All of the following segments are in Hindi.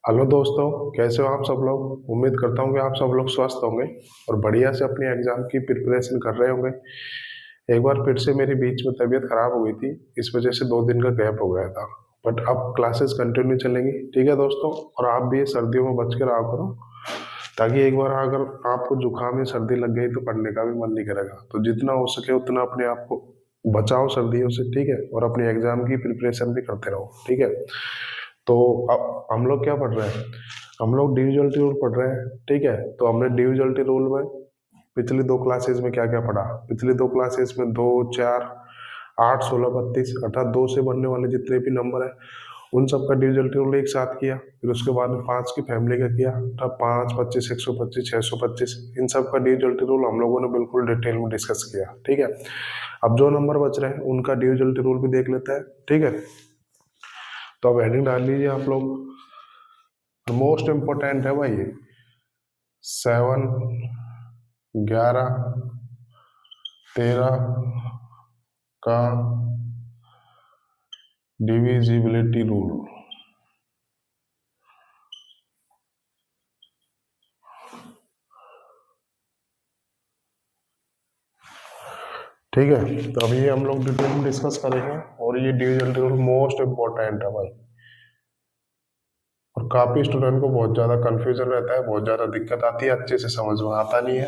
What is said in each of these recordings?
हेलो दोस्तों, कैसे हो आप सब लोग। उम्मीद करता हूँ कि आप सब लोग स्वस्थ होंगे और बढ़िया से अपनी एग्जाम की प्रिपरेशन कर रहे होंगे। एक बार फिर से मेरी बीच में तबीयत खराब हो गई थी, इस वजह से 2 दिन का गैप हो गया था। बट अब क्लासेस कंटिन्यू चलेंगी, ठीक है दोस्तों। और आप भी सर्दियों में बच के रहा करो, ताकि एक बार अगर आपको जुकाम या सर्दी लग गई तो पढ़ने का भी मन नहीं करेगा। तो जितना हो सके उतना अपने आप को बचाओ सर्दियों से, ठीक है। और अपनी एग्जाम की प्रिपरेशन भी करते रहो, ठीक है। तो अब हम लोग क्या पढ़ रहे हैं, हम लोग डिविजलिटी रूल पढ़ रहे हैं, ठीक है। तो हमने डिविजलिटी रूल में पिछली 2 क्लासेस में क्या क्या पढ़ा। पिछली 2 क्लासेस में 2, 4, 8, 16, 32 अर्थात 2 से बनने वाले जितने भी नंबर है उन सब का डिविजलिटी रूल एक साथ किया। फिर उसके बाद में 5 की फैमिली का किया, तब 5, 25, 125, 625 इन सब का डिविजलिटी रूल हम लोगों ने बिल्कुल डिटेल में डिस्कस किया, ठीक है। अब जो नंबर बच रहे हैं उनका डिविजलिटी रूल भी देख लेते हैं, ठीक है। तो अब हेडिंग डाल लीजिए आप लोग। मोस्ट इम्पोर्टेंट है भाई ये 7, 11, 13 का डिविजिबिलिटी रूल। ठीक है, तो अभी हम लोग डिटेल में डिस्कस करेंगे और ये डिविजिबिलिटी रूल मोस्ट इम्पोर्टेंट है भाई। और काफी स्टूडेंट को बहुत ज्यादा कंफ्यूजन रहता है, बहुत ज्यादा दिक्कत आती है, अच्छे से समझ में आता नहीं है,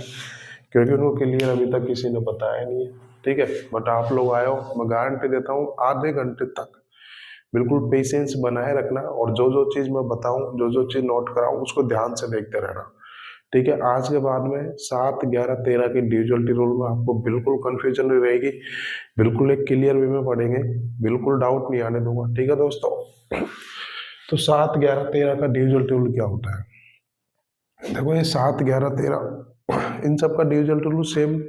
क्योंकि उनको क्लियर अभी तक किसी ने बताया नहीं है, ठीक है। बट आप लोग आए हो, मैं गारंटी देता हूँ आधे घंटे तक बिल्कुल पेशेंस बनाए रखना, और जो जो चीज मैं बताऊं, जो जो चीज नोट कराऊं उसको ध्यान से देखते रहना, ठीक है। आज के बाद में 7, 11, 13 की डिविजिबिलिटी रूल में आपको बिल्कुल कंफ्यूजन नहीं रहेगी, बिल्कुल एक क्लियर वे में पढ़ेंगे, बिल्कुल डाउट नहीं आने दूंगा, ठीक है दोस्तों। तो 7, 11, 13 का डिविजिबिलिटी रूल क्या होता है। देखो ये 7, 11, 13 इन सब का divisibility rule same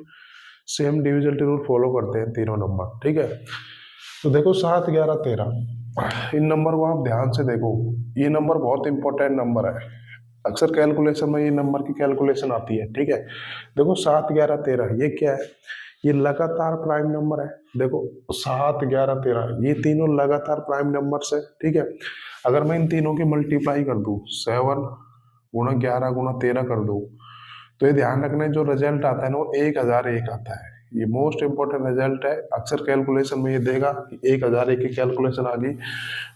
same divisibility rule follow करते हैं तीनों नंबर, ठीक है। तो देखो 7, 11, 13 इन नंबर को आप ध्यान से देखो। ये नंबर बहुत इंपॉर्टेंट नंबर है, अक्सर कैलकुलेशन में ये नंबर की कैलकुलेशन आती है, ठीक है। देखो 7, 11, 13 ये क्या है, ये लगातार प्राइम नंबर है। देखो 7, 11, 13 ये तीनों लगातार प्राइम नंबर है, ठीक है। अगर मैं इन तीनों की मल्टीप्लाई कर दूं, 7 गुणा 11 गुणा 13 कर दूं, तो ये ध्यान रखना है जो रिजल्ट आता है ना वो 1001 आता है। ये मोस्ट इंपॉर्टेंट रिजल्ट है, अक्सर कैलकुलेशन में ये देगा कि 1001 की कैलकुलेशन आ गई,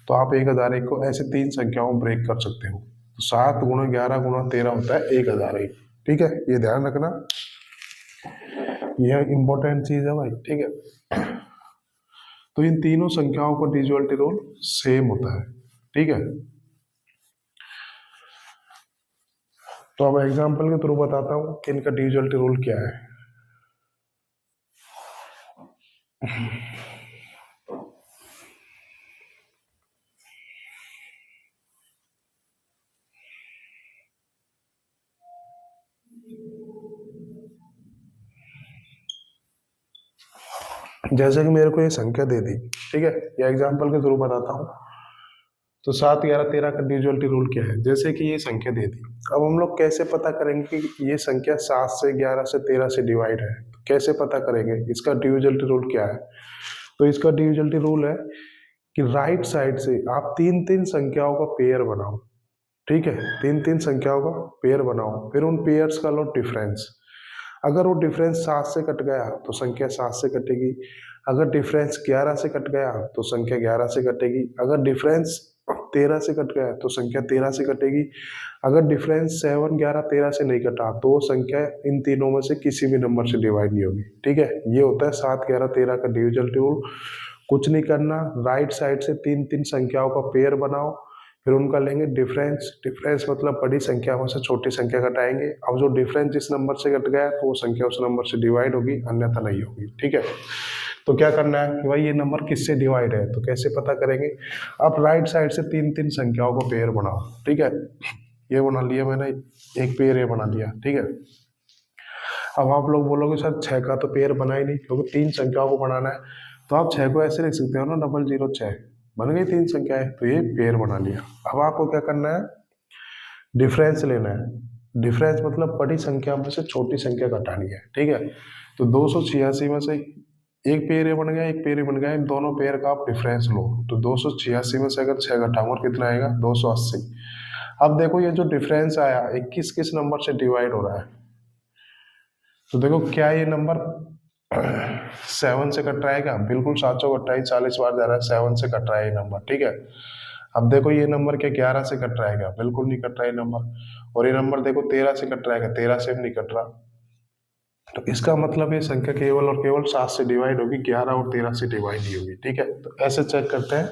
तो आप 1001 को ऐसे 3 संख्याओं में ब्रेक कर सकते हो। तो 7 गुणा 11 गुणा 13 होता है 1001, ठीक है। ये ध्यान रखना, यह इंपॉर्टेंट चीज है भाई, ठीक है। तो इन तीनों संख्याओं का डिविजिबिलिटी रूल सेम होता है, ठीक है। तो अब एग्जांपल के थ्रू बताता हूँ कि इनका डिविजिबिलिटी रूल क्या है। जैसे कि मेरे को ये संख्या दे दी, ठीक है, ये एग्जांपल के थ्रू बताता हूँ। तो 7, 11, 13 का डिविजिबिलिटी रूल क्या है। जैसे कि ये संख्या दे दी, अब हम लोग कैसे पता करेंगे कि ये संख्या 7 से 11 से 13 से डिवाइड है। तो कैसे पता करेंगे, इसका डिविजिबिलिटी रूल क्या है। तो इसका डिविजिबिलिटी रूल है कि राइट साइड से आप 3-3 संख्याओं का पेयर बनाओ, ठीक है। 3-3 संख्याओं का पेयर बनाओ, फिर उन पेयर्स का लो डिफरेंस। अगर वो डिफरेंस 7 से कट गया तो संख्या 7 से कटेगी। अगर डिफरेंस 11 से कट गया तो संख्या 11 से कटेगी। अगर डिफरेंस 13 से कट गया तो संख्या 13 से कटेगी। अगर डिफरेंस 7, 11, 13 से नहीं कटा तो वो संख्या इन तीनों में से किसी भी नंबर से डिवाइड नहीं होगी, ठीक है। ये होता है 7, 11, 13 का डिविजिबिलिटी रूल। कुछ नहीं करना, राइट साइड से 3-3 संख्याओं का पेयर बनाओ, फिर उनका लेंगे डिफरेंस। डिफरेंस मतलब बड़ी संख्या में से छोटी संख्या घटाएंगे। अब जो डिफरेंस जिस नंबर से घट गया तो वो संख्या उस नंबर से डिवाइड होगी, अन्यथा नहीं होगी, ठीक है। तो क्या करना है कि भाई ये नंबर किससे डिवाइड है, तो कैसे पता करेंगे। आप राइट साइड से 3-3 संख्याओं का पेयर बनाओ, ठीक है। ये बना लिया मैंने, एक पेयर ये बना लिया, ठीक है। अब आप लोग बोलोगे सर 6 का तो पेयर बना ही नहीं, क्योंकि 3 संख्याओं को बनाना है। तो आप 6 को ऐसे लिख सकते हो ना, 006 बन गई 3 संख्याएं, तो ये पेयर बना लिया। अब आपको क्या करना है, डिफरेंस लेना है। डिफरेंस मतलब बड़ी संख्या में से छोटी संख्या घटानी है, ठीक है। तो 286 में से एक पेयर ये बन गया, एक पेयर ये बन गया, इन दोनों पेयर का आप डिफरेंस लो तो 286 में से अगर 6 घटाऊंगा और कितना आएगा 280। अब देखो ये जो डिफरेंस आया 21 किस नंबर से डिवाइड हो रहा है, तो देखो क्या ये नंबर 7 से कट रहा है क्या, बिल्कुल 728 40 बार जा रहा है, 7 से कट रहा है ये नंबर, ठीक है। अब देखो ये नंबर क्या 11 से कट रहा है क्या, बिल्कुल नहीं कट रहा है ये नंबर। और ये नंबर देखो 13 से कट रहा है क्या, 13 से भी नहीं कट रहा। तो इसका मतलब ये संख्या केवल और केवल 7 से डिवाइड होगी, 11 और 13 से डिवाइड नहीं होगी, ठीक है। तो ऐसे चेक करते हैं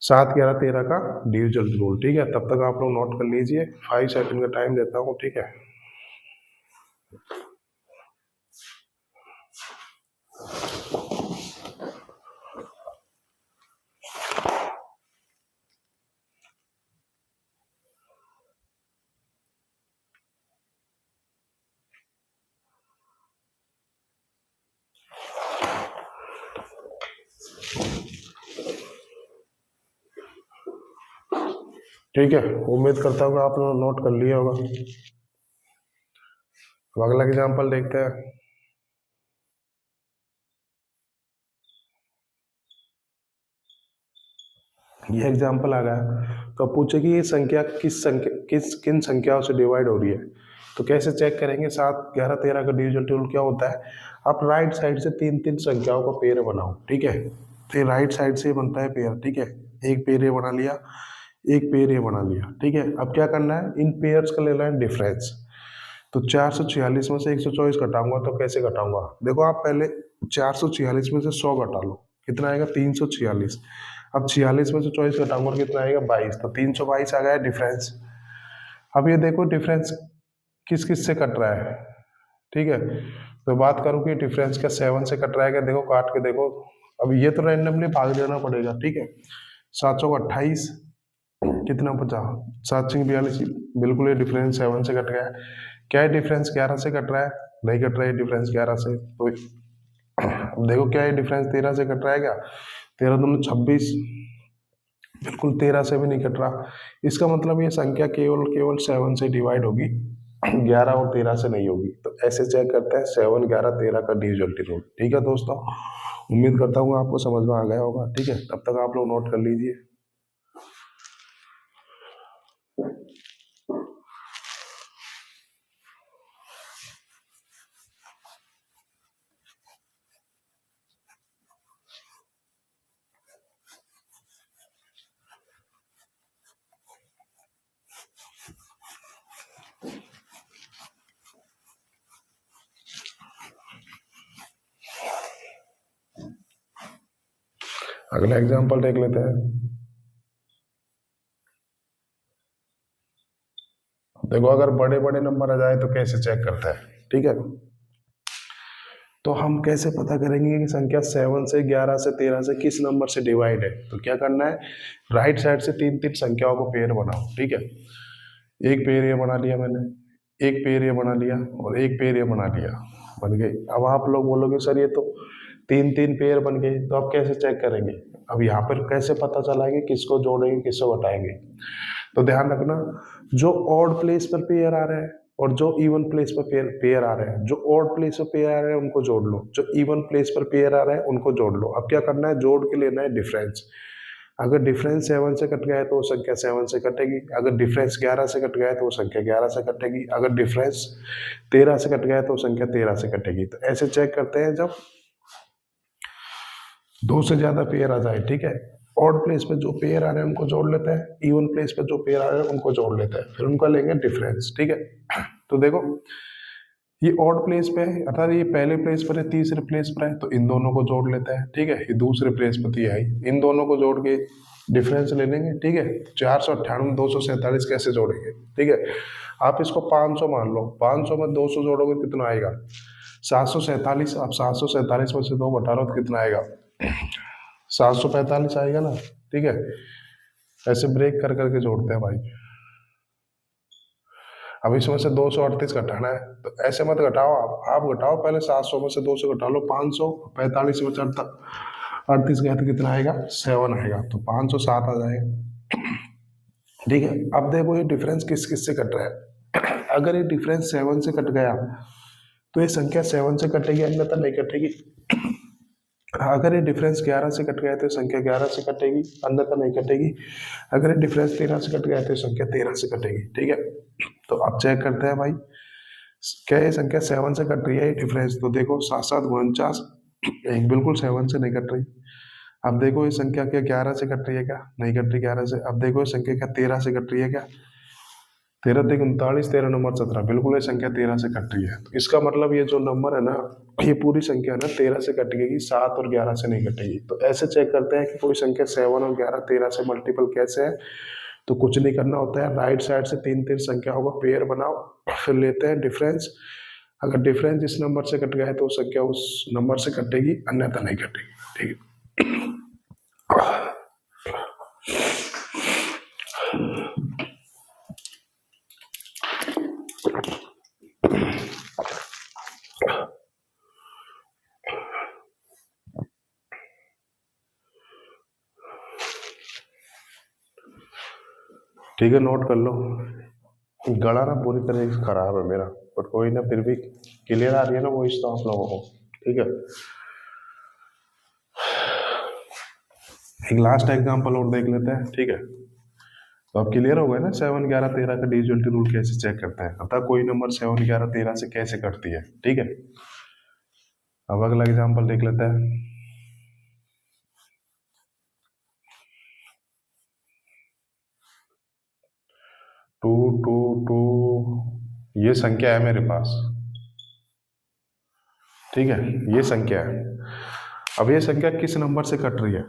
7 11 13 का डिविजन रूल, ठीक है। तब तक आप लोग नोट कर लीजिए, 5 सेकंड का टाइम देता हूँ, ठीक है। ठीक है, उम्मीद करता हूँ आप लोग नोट कर लिया होगा। अब अगला एग्जाम्पल देखते हैं। ये एग्जाम्पल आ गया, तो अब पूछे कि ये संख्या किन संख्याओं से डिवाइड हो रही है। तो कैसे चेक करेंगे, 7 11 13 का डिविजन रूल क्या होता है, आप राइट साइड से तीन तीन संख्याओं का पेयर बनाओ, ठीक है। तो ये राइट साइड से बनता है पेयर, ठीक है। एक पेयर ये बना लिया, एक पेयर ये बना लिया, ठीक है। अब क्या करना है, इन पेयर्स का लेना है डिफरेंस। तो 446 में से 124 घटाऊंगा तो कैसे घटाऊंगा, देखो आप पहले 446 में से 100 घटा लो, कितना आएगा 346। अब 46 में से 24 घटाऊंगा और कितना आएगा 22, तो 322 आ गया डिफरेंस। अब ये देखो डिफरेंस किस किस से कट रहा है, ठीक है। तो बात करूँ कि डिफरेंस का 7 से कट रहा है क्या, देखो काट के देखो। अब ये तो रैंडमली भाग देना पड़ेगा, ठीक है। 728 कितना बचा, 742, बिल्कुल ये डिफरेंस 7 से कट गया है। क्या है डिफरेंस 11 से कट रहा है, नहीं कट रहा है डिफरेंस 11 से। तो अब देखो क्या है डिफरेंस 13 से कट रहा है क्या, 13 दूनी 26, बिल्कुल 13 से भी नहीं कट रहा। इसका मतलब ये संख्या केवल केवल 7 से डिवाइड होगी, 11 और 13 से नहीं होगी। तो ऐसे चेक करते हैं 7 11 13 का डिविजन रूल, ठीक है दोस्तों। उम्मीद करता हूँ आपको समझ में आ गया होगा, ठीक है। तब तक आप लोग नोट कर लीजिए। अगला एग्जाम्पल देख लेते हैं। देखो अगर बड़े बड़े नंबर आ जाए तो कैसे चेक करते हैं, ठीक है। तो हम कैसे पता करेंगे कि संख्या 7 से 11 से 13 से किस नंबर से डिवाइड है, तो क्या करना है, राइट साइड से तीन तीन संख्याओं को पेयर बनाओ, ठीक है। एक पेयर ये बना लिया मैंने, एक पेयर ये बना लिया और एक पेयर ये बना लिया, बन गए। अब आप लोग बोलोगे सर ये तो तीन तीन पेयर बन गए, तो आप कैसे चेक करेंगे। अब यहाँ पर कैसे पता चला कि किसको जोड़ेंगे किसको घटाएंगे, तो ध्यान रखना जो ऑड प्लेस पर पेयर आ रहे हैं और जो इवन प्लेस पर पेयर आ रहे हैं, जो ऑड प्लेस पर पेयर आ रहे हैं उनको जोड़ लो, जो इवन प्लेस पर पेयर आ रहे हैं उनको जोड़ लो। अब क्या करना है, जोड़ के लेना है डिफरेंस। अगर डिफरेंस 7 से कट गया है तो वो संख्या 7 से कटेगी, अगर डिफरेंस 11 से कट गया है तो वो संख्या 11 से कटेगी, अगर डिफरेंस 13 से कट गया है तो वो संख्या 13 से कटेगी। तो ऐसे चेक करते हैं जब दो से ज्यादा पेयर आ जाए, ठीक है। ऑड प्लेस पे जो पेयर आ रहे हैं उनको जोड़ लेते हैं, इवन प्लेस पे जो पेयर आ रहे हैं उनको जोड़ लेते हैं, फिर उनका लेंगे डिफरेंस, ठीक है। तो देखो ये ऑड प्लेस पे है, अर्थात ये पहले प्लेस पर है, तीसरे प्लेस पर है, तो इन दोनों को जोड़ लेते हैं, ठीक है। ये दूसरे प्लेस पर है, इन दोनों को जोड़ के डिफरेंस ले लेंगे, ठीक है। 498 247 कैसे जोड़ेंगे, ठीक है। आप इसको 500 मान लो, 500 में 200 जोड़ोगे कितना आएगा 747। आप 747 में से 2 घटा लो तो कितना आएगा 745 आएगा ना, ठीक है। ऐसे ब्रेक कर करके जोड़ते हैं भाई। अब इसमें से 238 घटाना है, तो ऐसे मत घटाओ, आप घटाओ पहले 700 में से 200 घटा लो, 545 में 38 गया तो कितना आएगा 7 आएगा, तो 507 आ जाएगा, ठीक है। अब देखो ये डिफरेंस किस किस से कट रहा है। अगर ये डिफरेंस 7 से कट गया तो ये संख्या 7 से कटेगी, अन्यथा नहीं कटेगी। अगर ये डिफरेंस 11 से कट गया है तो संख्या 11 से कटेगी, अन्यथा नहीं कटेगी। अगर ये डिफरेंस 13 से कट गया है तो संख्या 13 से कटेगी। ठीक है, तो अब चेक करते हैं भाई, क्या ये संख्या 7 से कट रही है ये डिफरेंस? तो देखो 7 7 49, एक बिल्कुल 7 से नहीं कट रही। अब देखो ये संख्या क्या 11 से कट रही है क्या? नहीं कट रही 11 से। अब देखो ये संख्या क्या 13 से कट रही है क्या? 13 3 39, 13 नंबर 17, बिल्कुल ये संख्या 13 से कट रही है। तो इसका मतलब ये जो नंबर है ना, ये पूरी संख्या ना 13 से कटेगी, 7 और 11 से नहीं कटेगी। तो ऐसे चेक करते हैं कि कोई संख्या 7 और 11 13 से मल्टीपल कैसे है। तो कुछ नहीं करना होता है, राइट साइड से 3 संख्याओं का पेयर बनाओ, फिर लेते हैं डिफरेंस। अगर डिफरेंस इस नंबर से कट गया है तो संख्या उस नंबर से कटेगी, अन्यथा नहीं कटेगी। ठीक है, ठीक है, नोट कर लो। गला ना पूरी तरह से खराब है मेरा, बट कोई ना, फिर भी क्लियर आ रही है ना वॉइस तो आप लोगों को? ठीक है, एक लास्ट एग्जांपल और देख लेते हैं। ठीक है, तो अब क्लियर हो गया ना 7 11 13 का डिविजिबिलिटी रूल कैसे चेक करते हैं, अतः कोई नंबर 7 11 13 से कैसे कटती है। ठीक है, अब अगला एग्जांपल देख लेते हैं। 2 2 2, ये संख्या है मेरे पास। ठीक है, ये संख्या है। अब ये संख्या किस नंबर से कट रही है?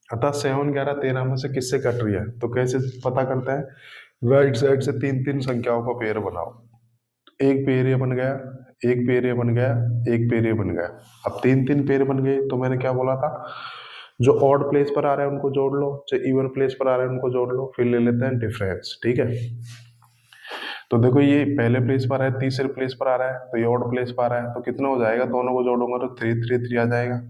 अतः 7 11 13 में से किससे कट रही है? तो कैसे पता करता है? राइट साइड से 3 संख्याओं का पेयर बनाओ। एक पेयर ये बन गया, एक पेयर ये बन गया, एक पेयर ये बन गया। अब 3 पेयर बन गए, तो मैंने क्या बोला था, जो ऑड प्लेस पर आ रहे हैं उनको जोड़ लो, जो इवन प्लेस पर आ रहे हैं उनको जोड़ लो, फिर ले लेते हैं डिफरेंस। ठीक है, तो देखो ये पहले प्लेस पर है, तीसरे प्लेस पर आ रहा है, तो ये ऑड प्लेस पर आ रहा है, तो कितना हो जाएगा? दोनों को जोड़ूंगा तो 3 3 3 आ जाएगा।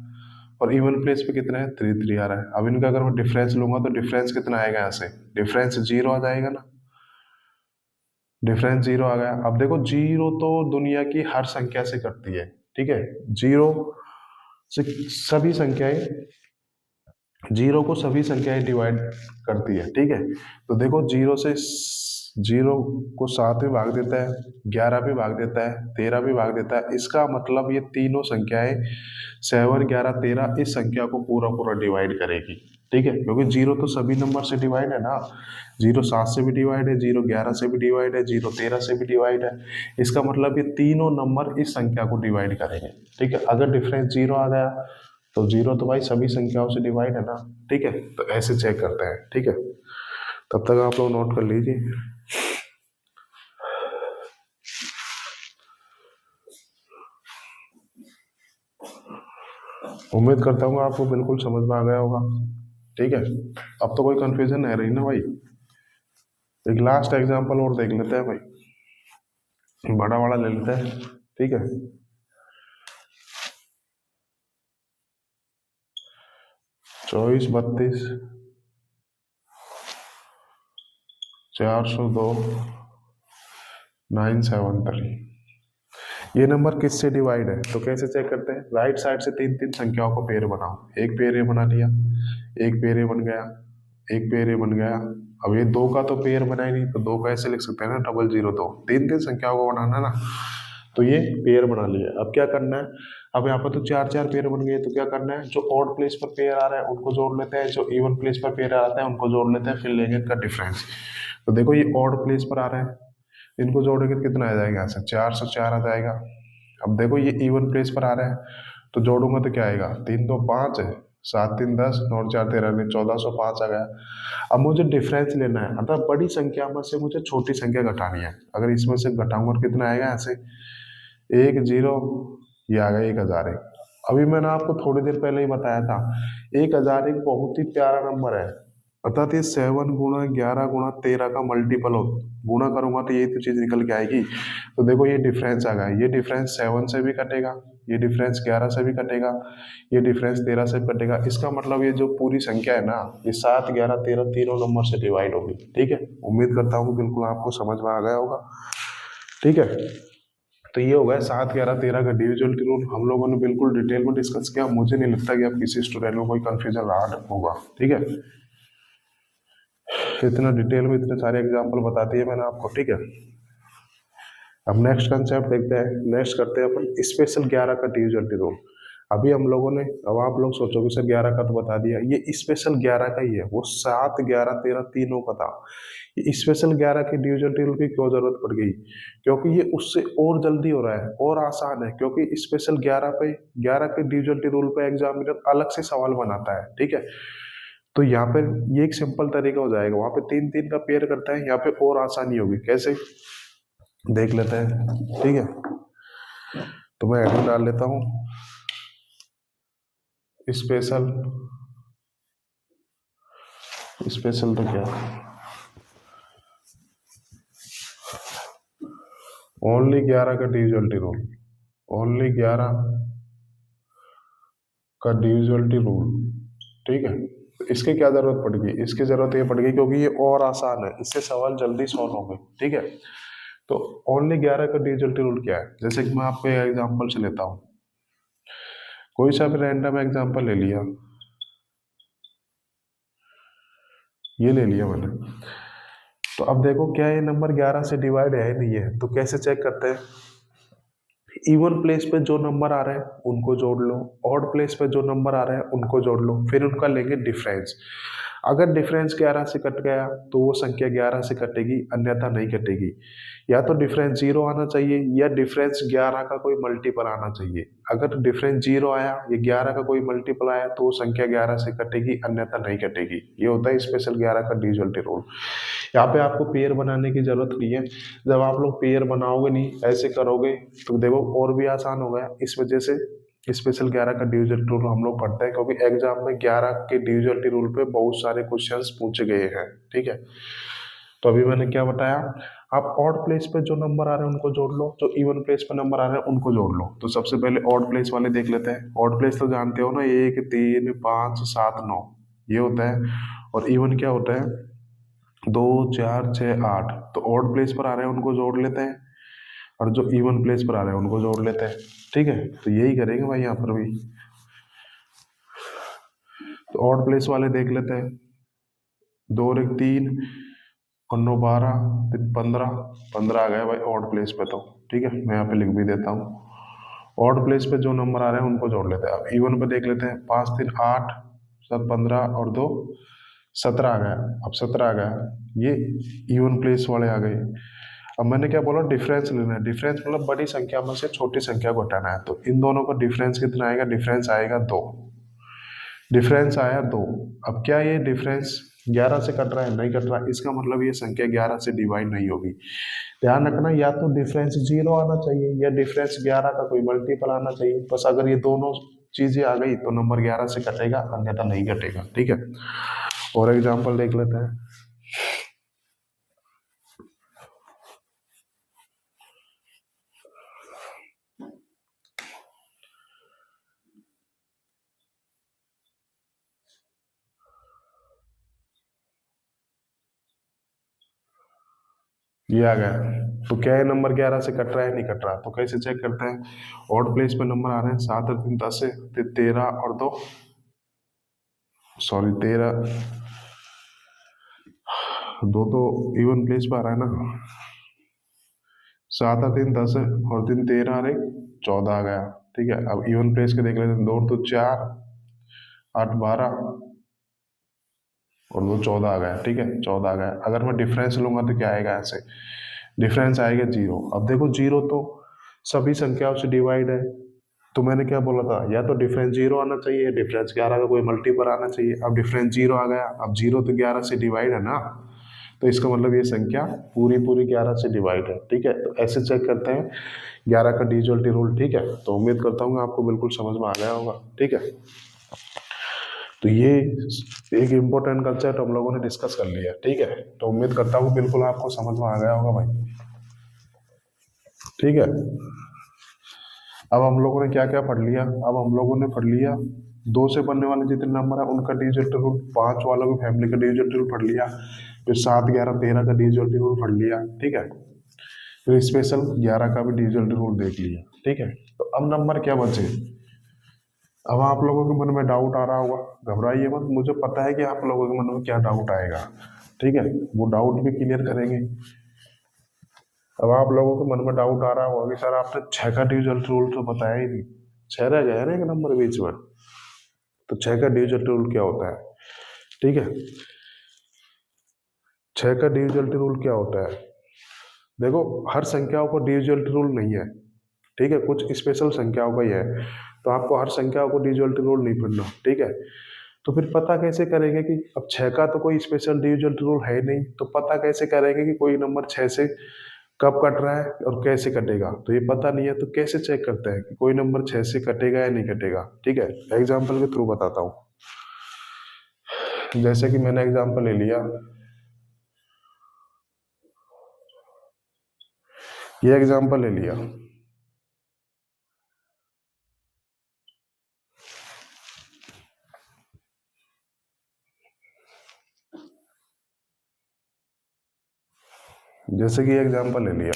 और इवन प्लेस पे कितना है? 3 3 आ रहा है। अब इनका अगर मैं डिफरेंस लूंगा तो डिफरेंस कितना आएगा? यहाँ से डिफरेंस 0 आ जाएगा ना, डिफरेंस 0 आ गया। अब देखो 0 तो दुनिया की हर संख्या से कटती है। ठीक है, 0 से सभी संख्याएं, 0 को सभी संख्याएं डिवाइड करती है। ठीक है, तो देखो 0 से 0 को 7 भी भाग देता है, 11 भी भाग देता है, 13 भी भाग देता है। इसका मतलब ये तीनों संख्याएं 7 11 13 इस संख्या को पूरा पूरा डिवाइड करेगी। ठीक है, क्योंकि 0 तो सभी नंबर से डिवाइड है ना, 0 7 से भी डिवाइड है, 0 11 से भी डिवाइड है, 0 13 से भी डिवाइड है। इसका मतलब ये तीनों नंबर इस संख्या को डिवाइड करेंगे। ठीक है, अगर डिफरेंस 0 आ गया तो 0 तो भाई सभी संख्याओं से डिवाइड है ना। ठीक है, तो ऐसे चेक करते हैं। ठीक है, तब तक आप लोग नोट कर लीजिए। उम्मीद करता हूँ आपको बिल्कुल समझ में आ गया होगा। ठीक है, अब तो कोई कंफ्यूजन नहीं रही ना भाई। एक लास्ट एग्जांपल और देख लेते हैं भाई, बड़ा वाला ले लेते हैं। ठीक है, 24 32 402 973, ये नंबर किससे डिवाइड है? तो कैसे चेक करते हैं? राइट साइड से 3 संख्याओं को पेयर बनाओ। एक पेयर ये बना लिया, एक पेयर ये बन गया, एक पेयर ये बन गया। अब ये 2 का तो पेयर बना ही नहीं, तो 2 का ऐसे लिख सकते हैं ना, 002। 3 संख्याओं को बनाना ना, तो ये पेयर बना लिया। अब क्या करना है? अब यहाँ पर तो 4 पेयर बन गए, तो क्या करना है? जो ऑड प्लेस पर पेयर आ रहा है उनको जोड़ लेते हैं, जो इवन प्लेस पर पेयर आता है उनको जोड़ लेते हैं, फिर लेंगे इनका डिफरेंस। तो देखो ये ऑड प्लेस पर आ रहा है, इनको जोड़ेंगे कितना आ जाएगा? यहाँ से 4 से 4 आ जाएगा। अब देखो ये इवन प्लेस पर आ रहा है, तो जोड़ूंगा तो क्या आएगा? 3 2 5 है, 7 3 10, 9 4 13, 1405 आ गया। अब मुझे डिफरेंस लेना है, मतलब बड़ी संख्या में से मुझे छोटी संख्या घटानी है। अगर इसमें से घटाऊंगा तो कितना आएगा? यहाँ से 1 0, ये आ गया 1001। अभी मैंने आपको थोड़ी देर पहले ही बताया था 1001 बहुत ही प्यारा नंबर है, अर्थात ये 7 गुणा 11 गुणा 13 का मल्टीपल हो, गुणा करूंगा तो यही तो चीज निकल के आएगी। तो देखो ये डिफरेंस आ गया, ये डिफरेंस 7 से भी कटेगा, ये डिफरेंस 11 से भी कटेगा, ये डिफरेंस 13 से भी कटेगा। इसका मतलब ये जो पूरी संख्या है ना, ये 7 11 13 तीनों नंबर से डिवाइड होगी। ठीक है, उम्मीद करता हूँ बिल्कुल आपको समझ में आ गया होगा। ठीक है, तो ये हो गया 7, 11, 13 का डिविजिबिलिटी रूल। हम लोगों ने बिल्कुल डिटेल में डिस्कस किया। मुझे नहीं लगता कि आप किसी स्टूडेंट को कोई कंफ्यूजन रहा होगा। ठीक है, इतना डिटेल में इतने सारे एग्जाम्पल बता दिए मैंने आपको। ठीक है, अब नेक्स्ट कंसेप्ट देखते हैं। नेक्स्ट करते हैं अपन स्पेशल 11 का डिविजिबिलिटी रूल। अभी हम लोगों ने, अब आप लोग सोचोगे सर 11 का तो बता दिया, ये स्पेशल 11 का ही है, वो 7, 11, 13 तीनों का था। ये स्पेशल 11 के डिविजिबिलिटी रूल की क्यों जरूरत पड़ गई? क्योंकि ये उससे और जल्दी हो रहा है और आसान है। क्योंकि स्पेशल 11 के डिविजिबिलिटी रूल पे एग्जामिनर अलग से सवाल बनाता है। ठीक है, तो यहाँ पे ये एक सिंपल तरीका हो जाएगा, वहां पे 3-3 का पेयर करता है, यहाँ पे और आसानी होगी। कैसे देख लेते हैं। ठीक है, तो मैं हेडिंग डाल लेता हूँ स्पेशल। स्पेशल तो क्या, ओनली 11 का डिविजिबिलिटी रूल, ओनली 11 का डिविजिबिलिटी रूल। ठीक है, तो इसकी क्या जरूरत पड़ गई? इसकी जरूरत ये पड़ गई क्योंकि ये और आसान है, इससे सवाल जल्दी सॉल्व होंगे। ठीक है, तो ओनली 11 का डिविजिबिलिटी रूल क्या है? जैसे कि मैं आपको एग्जांपल से लेता हूँ, कोई सा भी रैंडम एग्जांपल ले लिया, ये ले लिया मैंने। तो अब देखो क्या ये नंबर 11 से डिवाइड है नहीं है? तो कैसे चेक करते हैं? इवन प्लेस पे जो नंबर आ रहे हैं उनको जोड़ लो, ऑड प्लेस पे जो नंबर आ रहे हैं उनको जोड़ लो, फिर उनका लेंगे डिफरेंस। अगर डिफरेंस 11 से कट गया तो वो संख्या 11 से कटेगी, अन्यथा नहीं कटेगी। या तो डिफरेंस 0 आना चाहिए या डिफरेंस 11 का कोई मल्टीपल आना चाहिए। अगर डिफरेंस 0 आया या 11 का कोई मल्टीपल आया तो वो संख्या 11 से कटेगी, अन्यथा नहीं कटेगी। ये होता है स्पेशल 11 का डिविजिबिलिटी रूल। यहाँ पे आपको पेयर बनाने की जरूरत नहीं है। जब आप लोग पेयर बनाओगे नहीं, ऐसे करोगे तो देखो और भी आसान हो गया। इस वजह से स्पेशल 11 का डिविजिबिलिटी रूल हम लोग पढ़ते हैं, क्योंकि एग्जाम में 11 के डिविजिबिलिटी रूल पे बहुत सारे क्वेश्चंस पूछे गए हैं। ठीक है, तो अभी मैंने क्या बताया, आप ऑड प्लेस पे जो नंबर आ रहे हैं उनको जोड़ लो, जो इवन प्लेस पे नंबर आ रहे हैं उनको जोड़ लो। तो सबसे पहले ऑड प्लेस वाले देख लेते हैं। ऑड प्लेस तो जानते हो ना, 1, 3, 5, 7, 9 ये होता है। और इवन क्या होता है? 2, 4, 6, 8। तो ऑड प्लेस पर आ रहे हैं उनको जोड़ लेते हैं, और जो इवन प्लेस पर आ रहे हैं उनको जोड़ लेते हैं। ठीक है, तो यही करेंगे भाई यहाँ पर भी। तो ऑड प्लेस वाले देख लेते हैं। 2 और 1 3 और 9 12, 15 15 आ गया भाई ऑड प्लेस पे। तो ठीक है, मैं यहाँ पे लिख भी देता हूँ। ऑड प्लेस पे जो नंबर आ रहे हैं उनको जोड़ लेते हैं। अब इवन पे देख लेते हैं। 5 3 8 7 15 और 2 17 आ गया। अब 17 आ गया, ये इवन प्लेस वाले आ गए। अब मैंने क्या बोला? डिफरेंस लेना है। डिफरेंस मतलब बड़ी संख्या में से छोटी संख्या को घटाना है। तो इन दोनों का डिफरेंस कितना आएगा? डिफरेंस आएगा 2। डिफरेंस आया 2। अब क्या ये डिफरेंस 11 से कट रहा है? नहीं कट रहा, इसका मतलब ये संख्या 11 से डिवाइड नहीं होगी। ध्यान रखना, या तो डिफरेंस 0 आना चाहिए या डिफरेंस 11 का कोई मल्टीपल आना चाहिए। बस अगर ये दोनों चीजें आ गई तो नंबर 11 से कटेगा, अन्यथा नहीं कटेगा। ठीक है, और एग्जाम्पल देख लेते हैं। ये आ गया। तो क्या ये नंबर 11 से कट रहा है? नहीं कट रहा। तो कैसे चेक करते हैं? ऑड प्लेस पे नंबर आ रहे हैं 7 और 3 10 से 13 और 2 सॉरी 13 2 तो इवन प्लेस पे आ रहा है ना। 7 और 3 10 और 3 13 और 1 14 आ गया। ठीक है, अब इवन प्लेस के देख लेते हैं। 2 तो 4 8 12 और 2 14 आ गया। ठीक है, 14 आ गया। अगर मैं डिफरेंस लूंगा तो क्या आएगा? ऐसे डिफरेंस आएगा 0। अब देखो 0 तो सभी संख्याओं से डिवाइड है। तो मैंने क्या बोला था? या तो डिफरेंस 0 आना चाहिए, डिफरेंस 11 का कोई मल्टीपल आना चाहिए। अब डिफरेंस 0 आ गया। अब 0 तो 11 से डिवाइड है ना, तो इसका मतलब ये संख्या पूरी पूरी 11 से डिवाइड है। ठीक है, तो ऐसे चेक करते हैं 11 का डिविजिबिलिटी रूल। ठीक है, तो उम्मीद करता हूँ आपको बिल्कुल समझ में आ गया होगा। ठीक है, तो ये एक इम्पोर्टेंट कंसेप्ट हम लोगों ने डिस्कस कर लिया। ठीक है, तो उम्मीद करता हूँ बिल्कुल आपको समझ में आ गया होगा भाई। ठीक है, अब हम लोगों ने क्या क्या पढ़ लिया? अब हम लोगों ने पढ़ लिया 2 से बनने वाले जितने नंबर है उनका डिविजिबिलिटी रूल, 5 वालों की फैमिली का डिविजिबिलिटी रूल पढ़ लिया, फिर 7 11 13 का डिविजिबिलिटी रूल पढ़ लिया। ठीक है, फिर स्पेशल 11 का भी डिजिटल रूल देख लिया, ठीक है। तो अब नंबर क्या बचे? अब आप लोगों के मन में डाउट आ रहा होगा, घबराइए मत, मुझे पता है कि आप लोगों के मन में क्या डाउट आएगा, ठीक है, वो डाउट भी क्लियर करेंगे। अब आप लोगों के मन में डाउट आ रहा होगा कि सर आपने 6 का डिविजन रूल तो बताया ही नहीं, 6 रह गया है ना एक नंबर बीच में, तो 6 का डिविजन रूल क्या होता है, ठीक है। 6 का डिविजन रूल क्या होता है? देखो, हर संख्याओं को डिविजन रूल नहीं है, ठीक है, कुछ स्पेशल संख्याओं का ही है, तो आपको हर संख्याओं को डिविजन रूल नहीं पढ़ना, ठीक है। तो फिर पता कैसे करेंगे कि अब 6 का तो कोई स्पेशल डिविजन रूल है नहीं, तो पता कैसे करेंगे कि कोई नंबर 6 से कब कट रहा है और कैसे कटेगा? तो ये पता नहीं है, तो कैसे चेक करते हैं कि कोई नंबर 6 से कटेगा या नहीं कटेगा, ठीक है। एग्जाम्पल के थ्रू बताता हूँ। जैसे कि मैंने एग्जाम्पल ले लिया, ये एग्जाम्पल ले लिया, जैसे कि एग्जाम्पल ले लिया,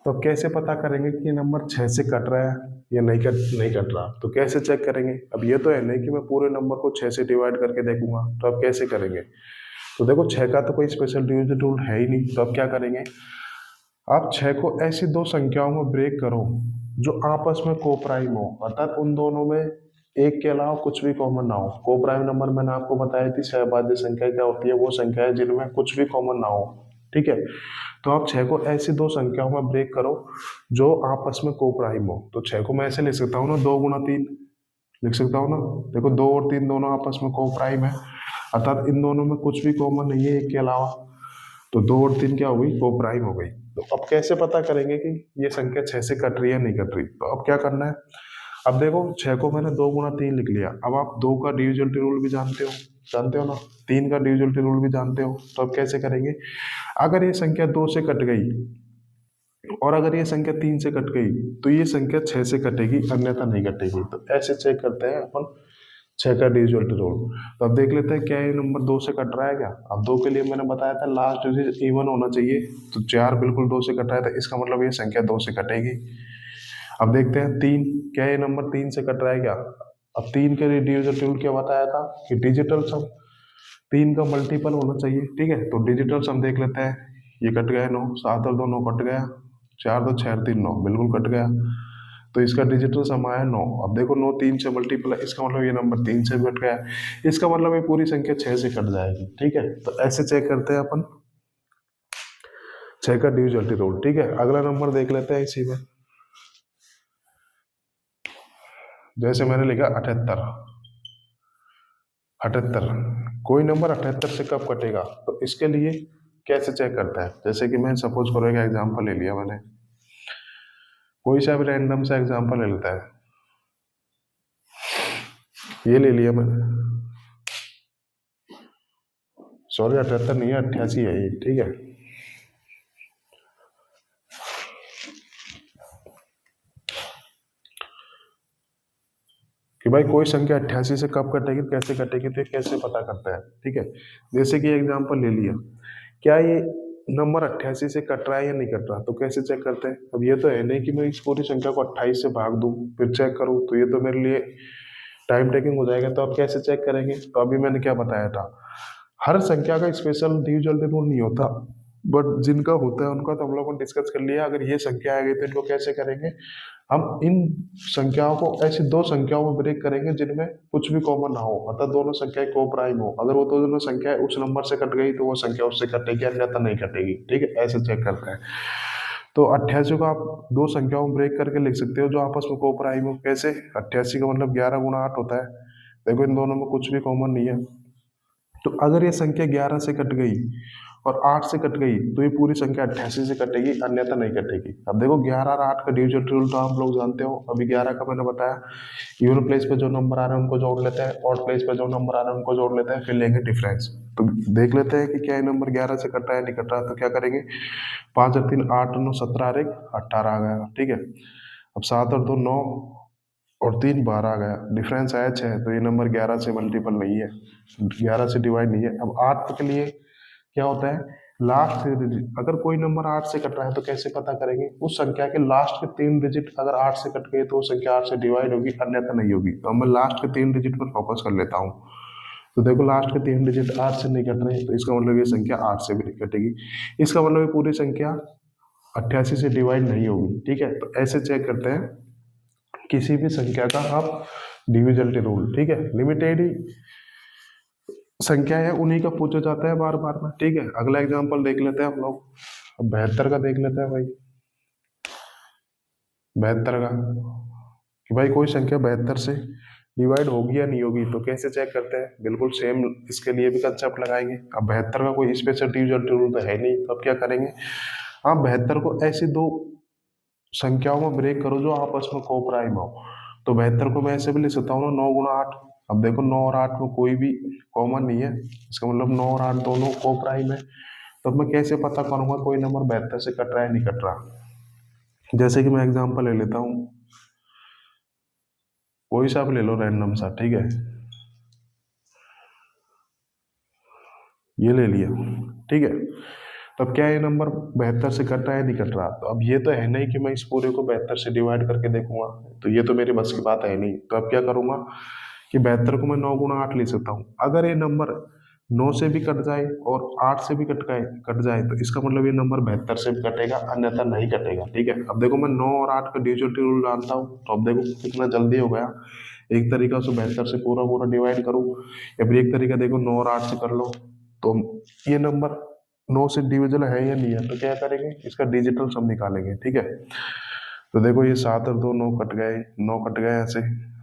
तो कैसे पता करेंगे कि ये नंबर 6 से कट रहा है या नहीं कट रहा? तो कैसे चेक करेंगे? अब ये तो है नहीं कि मैं पूरे नंबर को 6 से डिवाइड करके देखूंगा, तो अब कैसे करेंगे? तो देखो, 6 का तो कोई स्पेशल डिविजन रूल है ही नहीं, तो अब क्या करेंगे? आप 6 को ऐसी दो संख्याओं में ब्रेक करो जो आपस में कोप्राइम हो, अर्थात उन दोनों में एक के अलावा कुछ भी कॉमन ना हो। कोप्राइम नंबर मैंने आपको बताई थी, सहभाज्य संख्या क्या होती है, वो संख्या है जिनमें कुछ भी कॉमन ना हो, ठीक है। तो आप 6 को ऐसी दो संख्याओं में ब्रेक करो जो आपस में कोप्राइम हो। तो 6 को मैं ऐसे लिख सकता हूँ ना, 2 गुणा 3 लिख सकता हूँ ना। देखो, 2 और 3 दोनों आपस में कोप्राइम है, अर्थात इन दोनों में कुछ भी कॉमन नहीं है एक के अलावा, तो 2 और 3 क्या हो गई? कोप्राइम हो गई। तो अब कैसे पता करेंगे कि ये संख्या 6 से कट रही है नहीं कट रही? तो अब क्या करना है? अब देखो, 6 को मैंने 2 गुणा 3 लिख लिया, अब आप 2 का डिविजन रूल भी जानते हो ना, 3 का डिविजन रूल भी जानते हो, तो अब कैसे करेंगे? अगर ये संख्या 2 से कट गई और अगर ये संख्या 3 से कट गई, तो ये संख्या 6 से कटेगी, अन्यथा नहीं कटेगी। तो ऐसे चेक करते हैं अपन 6 का डिजिट रूल। तो अब देख लेते हैं क्या ये नंबर 2 से कट रहा है क्या। अब 2 के लिए मैंने बताया था लास्ट डिजिट इवन होना चाहिए, तो 4 बिल्कुल 2 से कट रहा है, तो इसका मतलब ये संख्या 2 से कटेगी। अब देखते हैं 3, क्या ये नंबर 3 से कट रहा है क्या? अब 3 के लिए डिजिट रूल क्या बताया था कि डिजिटल सम 3 का मल्टीपल होना चाहिए, ठीक है। तो डिजिटल सम देख लेते हैं, ये कट गया 9, 7 और 2 9 कट गया, 4 2 6 3 9 बिल्कुल कट गया, तो इसका डिजिटल सम आया 9। अब देखो, 9 3 से मल्टीपल है, इसका मतलब ये नंबर 3 से भी कट गया, इसका मतलब ये पूरी संख्या 6 से कट जाएगी, ठीक है। तो ऐसे चेक करते हैं अपन 6 का डिविजन रूल, ठीक है। अगला नंबर देख लेते हैं इसी में, जैसे मैंने लिखा 78। 78, कोई नंबर 78 से कब कटेगा? तो इसके लिए कैसे चेक करता है? जैसे कि मैं सपोज करो एक एग्जांपल ले लिया मैंने, कोई सा भी रैंडम सा एग्जांपल ले लेता है, ये ले लिया मैंने, सॉरी 78 नहीं है, 88 है ये, ठीक है। कि भाई कोई संख्या 88 से कब कटेगी, कैसे कटेगी, तो ये कैसे पता करता है, ठीक है। जैसे कि एग्जांपल ले लिया, क्या ये नंबर 88 से कट रहा है या नहीं कट रहा? तो कैसे चेक करते हैं? अब ये तो है नहीं कि मैं इस पूरी संख्या को 28 से भाग दूं फिर चेक करूं, तो ये तो मेरे लिए टाइम टेकिंग हो जाएगा। तो अब कैसे चेक करेंगे? तो अभी मैंने क्या बताया था, हर संख्या का स्पेशल डिविजन रूल नहीं होता, बट जिनका होता है उनका तो हम लोगों ने डिस्कस कर लिया। अगर ये संख्या आ गई तो इनको कैसे करेंगे? हम इन संख्याओं को ऐसी दो संख्याओं में ब्रेक करेंगे जिनमें कुछ भी कॉमन ना हो, अर्थात दोनों संख्याएं को प्राइम हो। अगर वो दोनों संख्याएं उस नंबर से कट गई तो वो संख्या उससे कटेगी, अन्यथा नहीं कटेगी, ठीक है। ऐसे चेक करते हैं। तो 88 को आप दो संख्याओं में ब्रेक करके लिख सकते हो जो आपस में को प्राइम हो। कैसे? 88 का मतलब 11 गुणा 8 होता है, देखो इन दोनों में कुछ भी कॉमन नहीं है, तो अगर ये संख्या 11 से कट गई और 8 से कट गई तो ये पूरी संख्या 88 से कटेगी, अन्यथा नहीं कटेगी। अब देखो, 11 और 8 का डिविजन रूल तो आप लोग जानते हो। अभी 11 का मैंने बताया, इवन प्लेस पे जो नंबर आ रहे हैं उनको जोड़ लेते हैं, ऑड प्लेस पे जो नंबर आ रहे हैं उनको जोड़ लेते हैं, फिर लेंगे डिफरेंस। तो देख लेते हैं कि क्या ये नंबर 11 से कट रहा है नहीं कट रहा। तो क्या करेंगे, 5 और 3 8 9 17 और 1 18 आ गया, ठीक है। अब 7 और 2 9 और 3 12 आ गया, डिफरेंस आया 6, तो ये नंबर 11 से मल्टीपल नहीं है, 11 से डिवाइड नहीं है। अब 8 के लिए क्या होता है, लास्ट 3 डिजिट, अगर कोई नंबर 8 से कट रहा है तो कैसे पता करेंगे? उस संख्या के लास्ट के 3 डिजिट अगर 8 से कट गए तो वो संख्या 8 से डिवाइड होगी, अन्यथा नहीं होगी। तो मैं लास्ट के 3 डिजिट पर फोकस कर लेता हूँ। तो देखो लास्ट के 3 डिजिट 8 से नहीं कट रहे, तो इसका मतलब ये संख्या 8 से भी नहीं कटेगी। इसका मतलब ये पूरी संख्या 88 से डिवाइड नहीं होगी। ठीक है, तो ऐसे चेक करते हैं किसी भी संख्या का आप डिविजल रूल। ठीक है, लिमिटेड ही संख्या है उन्हीं का पूछा जाता है बार बार में। ठीक है, अगला एग्जांपल देख लेते हैं हम लोग। अब 72 का देख लेते हैं भाई। 72 का कि भाई कोई संख्या 72 से डिवाइड होगी या नहीं होगी, तो कैसे चेक करते हैं? बिल्कुल सेम इसके लिए भी कंसेप्ट लगाएंगे। अब 72 का कोई स्पेशल डिविजल रूल तो है नहीं, तो अब क्या करेंगे? आप 72 को ऐसी दो संख्याओं में ब्रेक करो जो आपस में कोप्राइम हो। तो 72 को मैं ऐसे भी लिख सकता हूँ ना, 9 गुणा 8। अब देखो 9 और 8 में कोई भी कॉमन नहीं है, इसका मतलब 9 और 8 दोनों कोप्राइम है। तो अब मैं कैसे पता करूंगा कोई नंबर 72 से कट रहा है नहीं कट रहा? जैसे कि मैं एग्जांपल ले लेता हूँ, कोई सा भी ले लो रैंडम सा। ठीक है, ये ले लिया। ठीक है, तो अब क्या ये नंबर 72 से कट रहा है नहीं कट रहा? तो अब ये तो है नहीं कि मैं इस पूरे को 72 से डिवाइड करके देखूंगा, तो ये तो मेरे बस की बात है नहीं। तो अब क्या करूंगा कि 72 को मैं 9 गुणा 8 लिख सकता हूँ। अगर ये नंबर 9 से भी कट जाए और 8 से भी कट जाए तो इसका मतलब ये नंबर 72 से भी कटेगा, अन्यथा नहीं कटेगा। ठीक है, अब देखो मैं 9 और 8 का डिविजन रूल जानता हूँ, तो अब देखो कितना जल्दी हो गया। एक तरीका से 72 से पूरा पूरा डिवाइड करूँ, या फिर एक तरीका देखो 9 और 8 से कर लो। तो ये नंबर 9 से डिविजल है या नहीं है, तो क्या करेंगे? इसका डिजिटल सम निकालेंगे। ठीक है, तो देखो ये 7 और 2 9 कट गए, 9 कट गए ऐसे,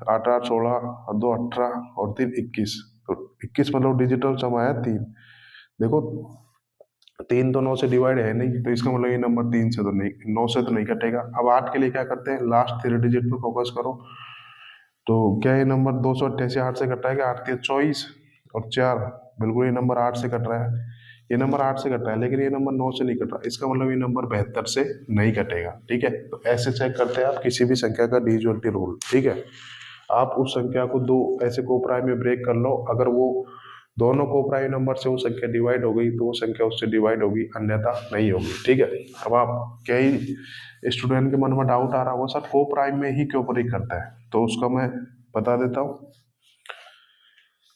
8 8 16 और 2 18 और 3 21। तो 21 मतलब डिजिटल सम आया 3। देखो 3 तो 9 से डिवाइड है नहीं, तो इसका मतलब ये नंबर 3 से तो नहीं, 9 से तो नहीं कटेगा। अब 8 के लिए क्या करते हैं? लास्ट 3 डिजिट पर फोकस करो। तो क्या ये नंबर 288 8 से कटा है? क्या 8 3 24 और 4, बिल्कुल ये नंबर 8 से कट रहा है। ये नंबर 8 से कट रहा है, लेकिन ये नंबर 9 से नहीं कट रहा, इसका मतलब ये नंबर 72 से नहीं कटेगा। ठीक है, तो ऐसे चेक करते हैं आप किसी भी संख्या का डिविजिबिलिटी रूल। ठीक है, आप उस संख्या को दो ऐसे कोप्राइम में ब्रेक कर लो, अगर वो दोनों कोप्राइम नंबर से वो संख्या डिवाइड हो गई तो वो संख्या उससे डिवाइड होगी, अन्यथा नहीं होगी। ठीक है, अब आप कई स्टूडेंट के मन में डाउट आ रहा होगा सर कोप्राइम में ही क्यों ब्रेक करता है, तो उसका मैं बता देता हूँ।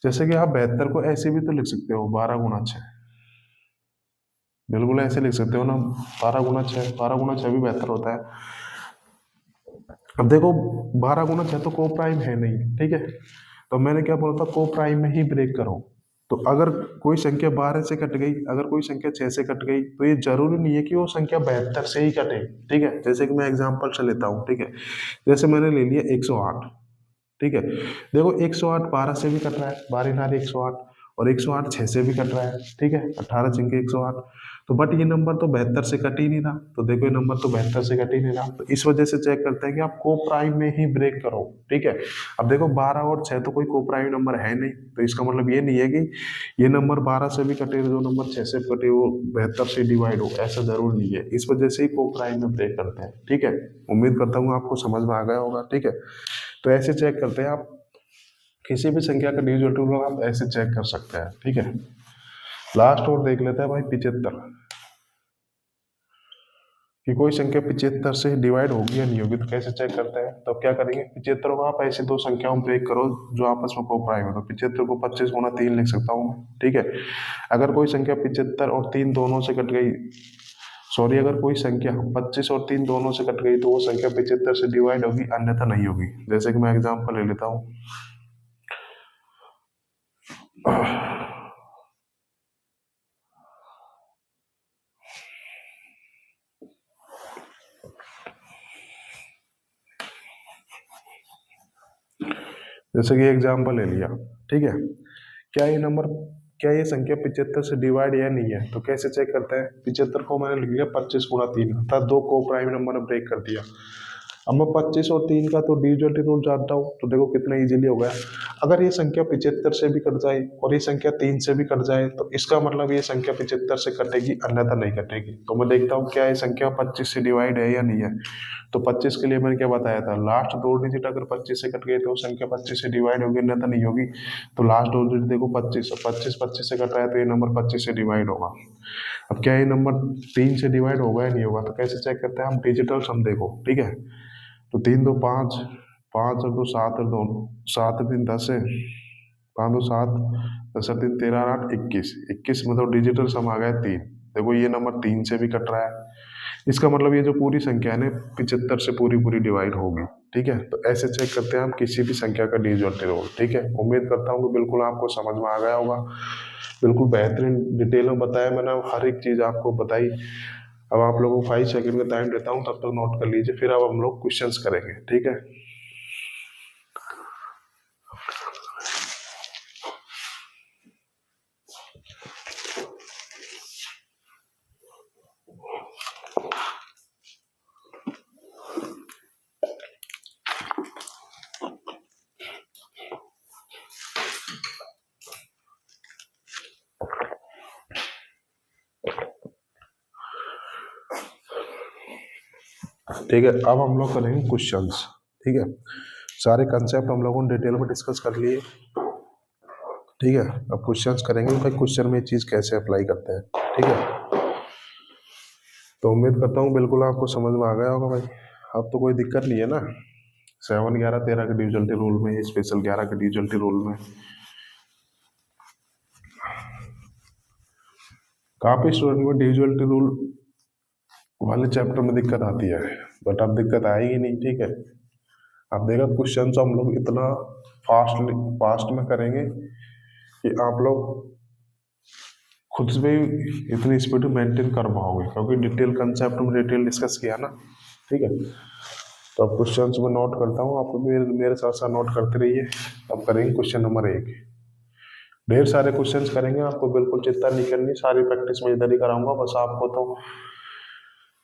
जैसे कि आप 72 को ऐसे भी तो लिख सकते हो 12 गुणा 6, बिल्कुल ऐसे लिख सकते हो ना, 12 गुणा 6, 12 गुणा 6 भी 72 होता है। अब देखो 12 गुणा 6 तो को प्राइम है नहीं। ठीक है, तो मैंने क्या बोला था, को प्राइम में ही ब्रेक करो। तो अगर कोई संख्या 12 से कट गई, अगर कोई संख्या 6 से कट गई, तो ये जरूरी नहीं है कि वो संख्या 72 से ही कटे। ठीक है, जैसे कि मैं एग्जांपल से लेता हूँ। ठीक है, जैसे मैंने ले लिया 108। ठीक है, देखो 108 12 से भी कट रहा है, 12 नारे 108, और 108 6 से भी कट रहा है। ठीक है, 18 चिंके 108। तो बट ये नंबर तो 72 से कट ही नहीं रहा, तो देखो ये नंबर तो 72 से कट ही नहीं रहा। तो इस वजह से चेक करते हैं कि आप को प्राइम में ही ब्रेक करो। ठीक है, अब देखो 12 और 6 तो कोई को प्राइम नंबर है नहीं, तो इसका मतलब ये नहीं है कि ये नंबर 12 से भी कटे, जो नंबर 6 से कटे वो 72 से डिवाइड हो, ऐसा जरूर नहीं है। इस वजह से ही को प्राइम में ब्रेक करते हैं। ठीक है, उम्मीद करता हूँ आपको समझ में आ गया होगा। ठीक है, तो ऐसे चेक करते हैं आप किसी भी संख्या का डिजिटल रूल आप ऐसे चेक कर सकते हैं। ठीक है, लास्ट और देख लेते हैं भाई 75, कि कोई संख्या 75 से डिवाइड होगी या नहीं होगी, तो कैसे चेक करते हैं? तो क्या करेंगे, 75 को आप ऐसे दो संख्याओं में ब्रेक करो जो आपस में कोप्राइम हो। तो 75 को 25 गुणा 3 लिख सकता हूँ मैं। ठीक है, अगर कोई संख्या 75 और 3 दोनों से कट गई, सॉरी, अगर कोई संख्या 25 और 3 दोनों से कट गई तो वो संख्या 75 से डिवाइड होगी, अन्यथा नहीं होगी। जैसे कि मैं एग्जाम्पल ले लेता हूँ। जैसे कि एग्जाम्पल ले लिया। ठीक है, क्या ये नंबर, क्या ये संख्या 75 से डिवाइड या नहीं है, तो कैसे चेक करते हैं? 75 को मैंने लिख लिया 25 गुणा 3, अर्थात दो को प्राइम नंबर ने ब्रेक कर दिया। अब मैं 25 और 3 का तो डिविजिबिलिटी रूल जानता हूँ, तो देखो कितना इजीली हो गया। अगर ये संख्या 75 से भी कट जाए और ये संख्या 3 से भी कट जाए, तो इसका मतलब ये संख्या 75 से कटेगी, अन्यथा नहीं कटेगी। तो मैं देखता हूँ क्या ये संख्या 25 से डिवाइड है या नहीं है। तो 25 के लिए मैंने क्या बताया था, लास्ट 2 डिजिट अगर 25 से कट गए तो संख्या 25 से डिवाइड होगी, अन्यथा नहीं होगी। तो लास्ट 2 डिजिट देखो 25, और 25 25 से कट रहा है तो ये नंबर 25 से डिवाइड होगा। अब क्या ये नंबर 3 से डिवाइड होगा या नहीं होगा, तो कैसे चेक करते हैं हम, डिजिटल सम देखो, ठीक है। तो 3 2 5, 5 और 2 7 और 2 7 3 10 है, 5 2 7, 10 3 13 8 21, 21 मतलब डिजिटल सम आ गया 3। देखो ये नंबर 3 से भी कट रहा है, इसका मतलब ये जो पूरी संख्या है ना 75 से पूरी पूरी डिवाइड होगी, ठीक है। तो ऐसे चेक करते हैं हम किसी भी संख्या का डिजिटल रोल, ठीक है। उम्मीद करता हूँ कि बिल्कुल आपको समझ में आ गया होगा, बिल्कुल बेहतरीन डिटेल में बताया मैंने, हर एक चीज़ आपको बताई। अब आप लोगों को 5 सेकंड का टाइम देता हूँ, तब तक नोट कर लीजिए, फिर अब हम लोग क्वेश्चंस करेंगे, ठीक है। ठीक है, अब हम लोग करेंगे क्वेश्चंस, ठीक है। सारे कंसेप्ट हम लोगों ने डिटेल में डिस्कस कर लिए, ठीक है। अब क्वेश्चंस करेंगे भाई, क्वेश्चन में चीज़ कैसे अप्लाई करते हैं, ठीक है। तो उम्मीद करता हूँ बिल्कुल आपको समझ में आ गया होगा भाई, अब तो कोई दिक्कत नहीं है ना 7 11 13 के डिविजलिटी रूल में, स्पेशल 11 के डिविजलिटी रूल में। काफी स्टूडेंट को डिविजलिटी रूल वाले चैप्टर में दिक्कत आती है, बट अब दिक्कत आएगी नहीं, ठीक है। अब देखा क्वेश्चन तो हम लोग इतना फास्ट में करेंगे कि आप लोग खुद से भी इतनी स्पीड मेंटेन कर पाओगे, क्योंकि डिटेल कंसेप्ट में डिटेल डिस्कस किया ना, ठीक है। तो अब क्वेश्चन में नोट करता हूँ, आप मेरे मेरे साथ साथ नोट करते रहिए। अब करेंगे क्वेश्चन नंबर 1। ढेर सारे क्वेश्चंस करेंगे, आपको बिल्कुल चिंता नहीं करनी, सारी प्रैक्टिस मैं इधर ही कराऊंगा, बस आपको तो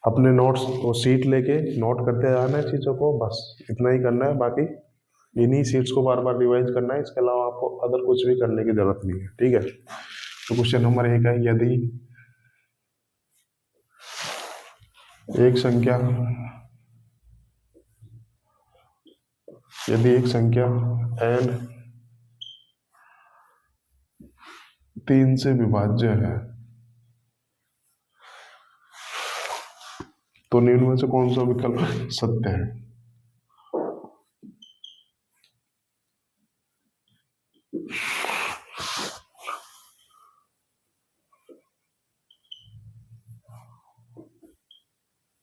अपने नोट्स वो सीट लेके नोट करते जाना है चीज़ों को, बस इतना ही करना है। बाकी इन्हीं सीट्स को बार बार रिवाइज करना है, इसके अलावा आपको अदर कुछ भी करने की जरूरत नहीं है, ठीक है। तो क्वेश्चन नंबर 1 है, यदि एक संख्या n 3 से विभाज्य है, तो निम्न में से कौन सा विकल्प सत्य है।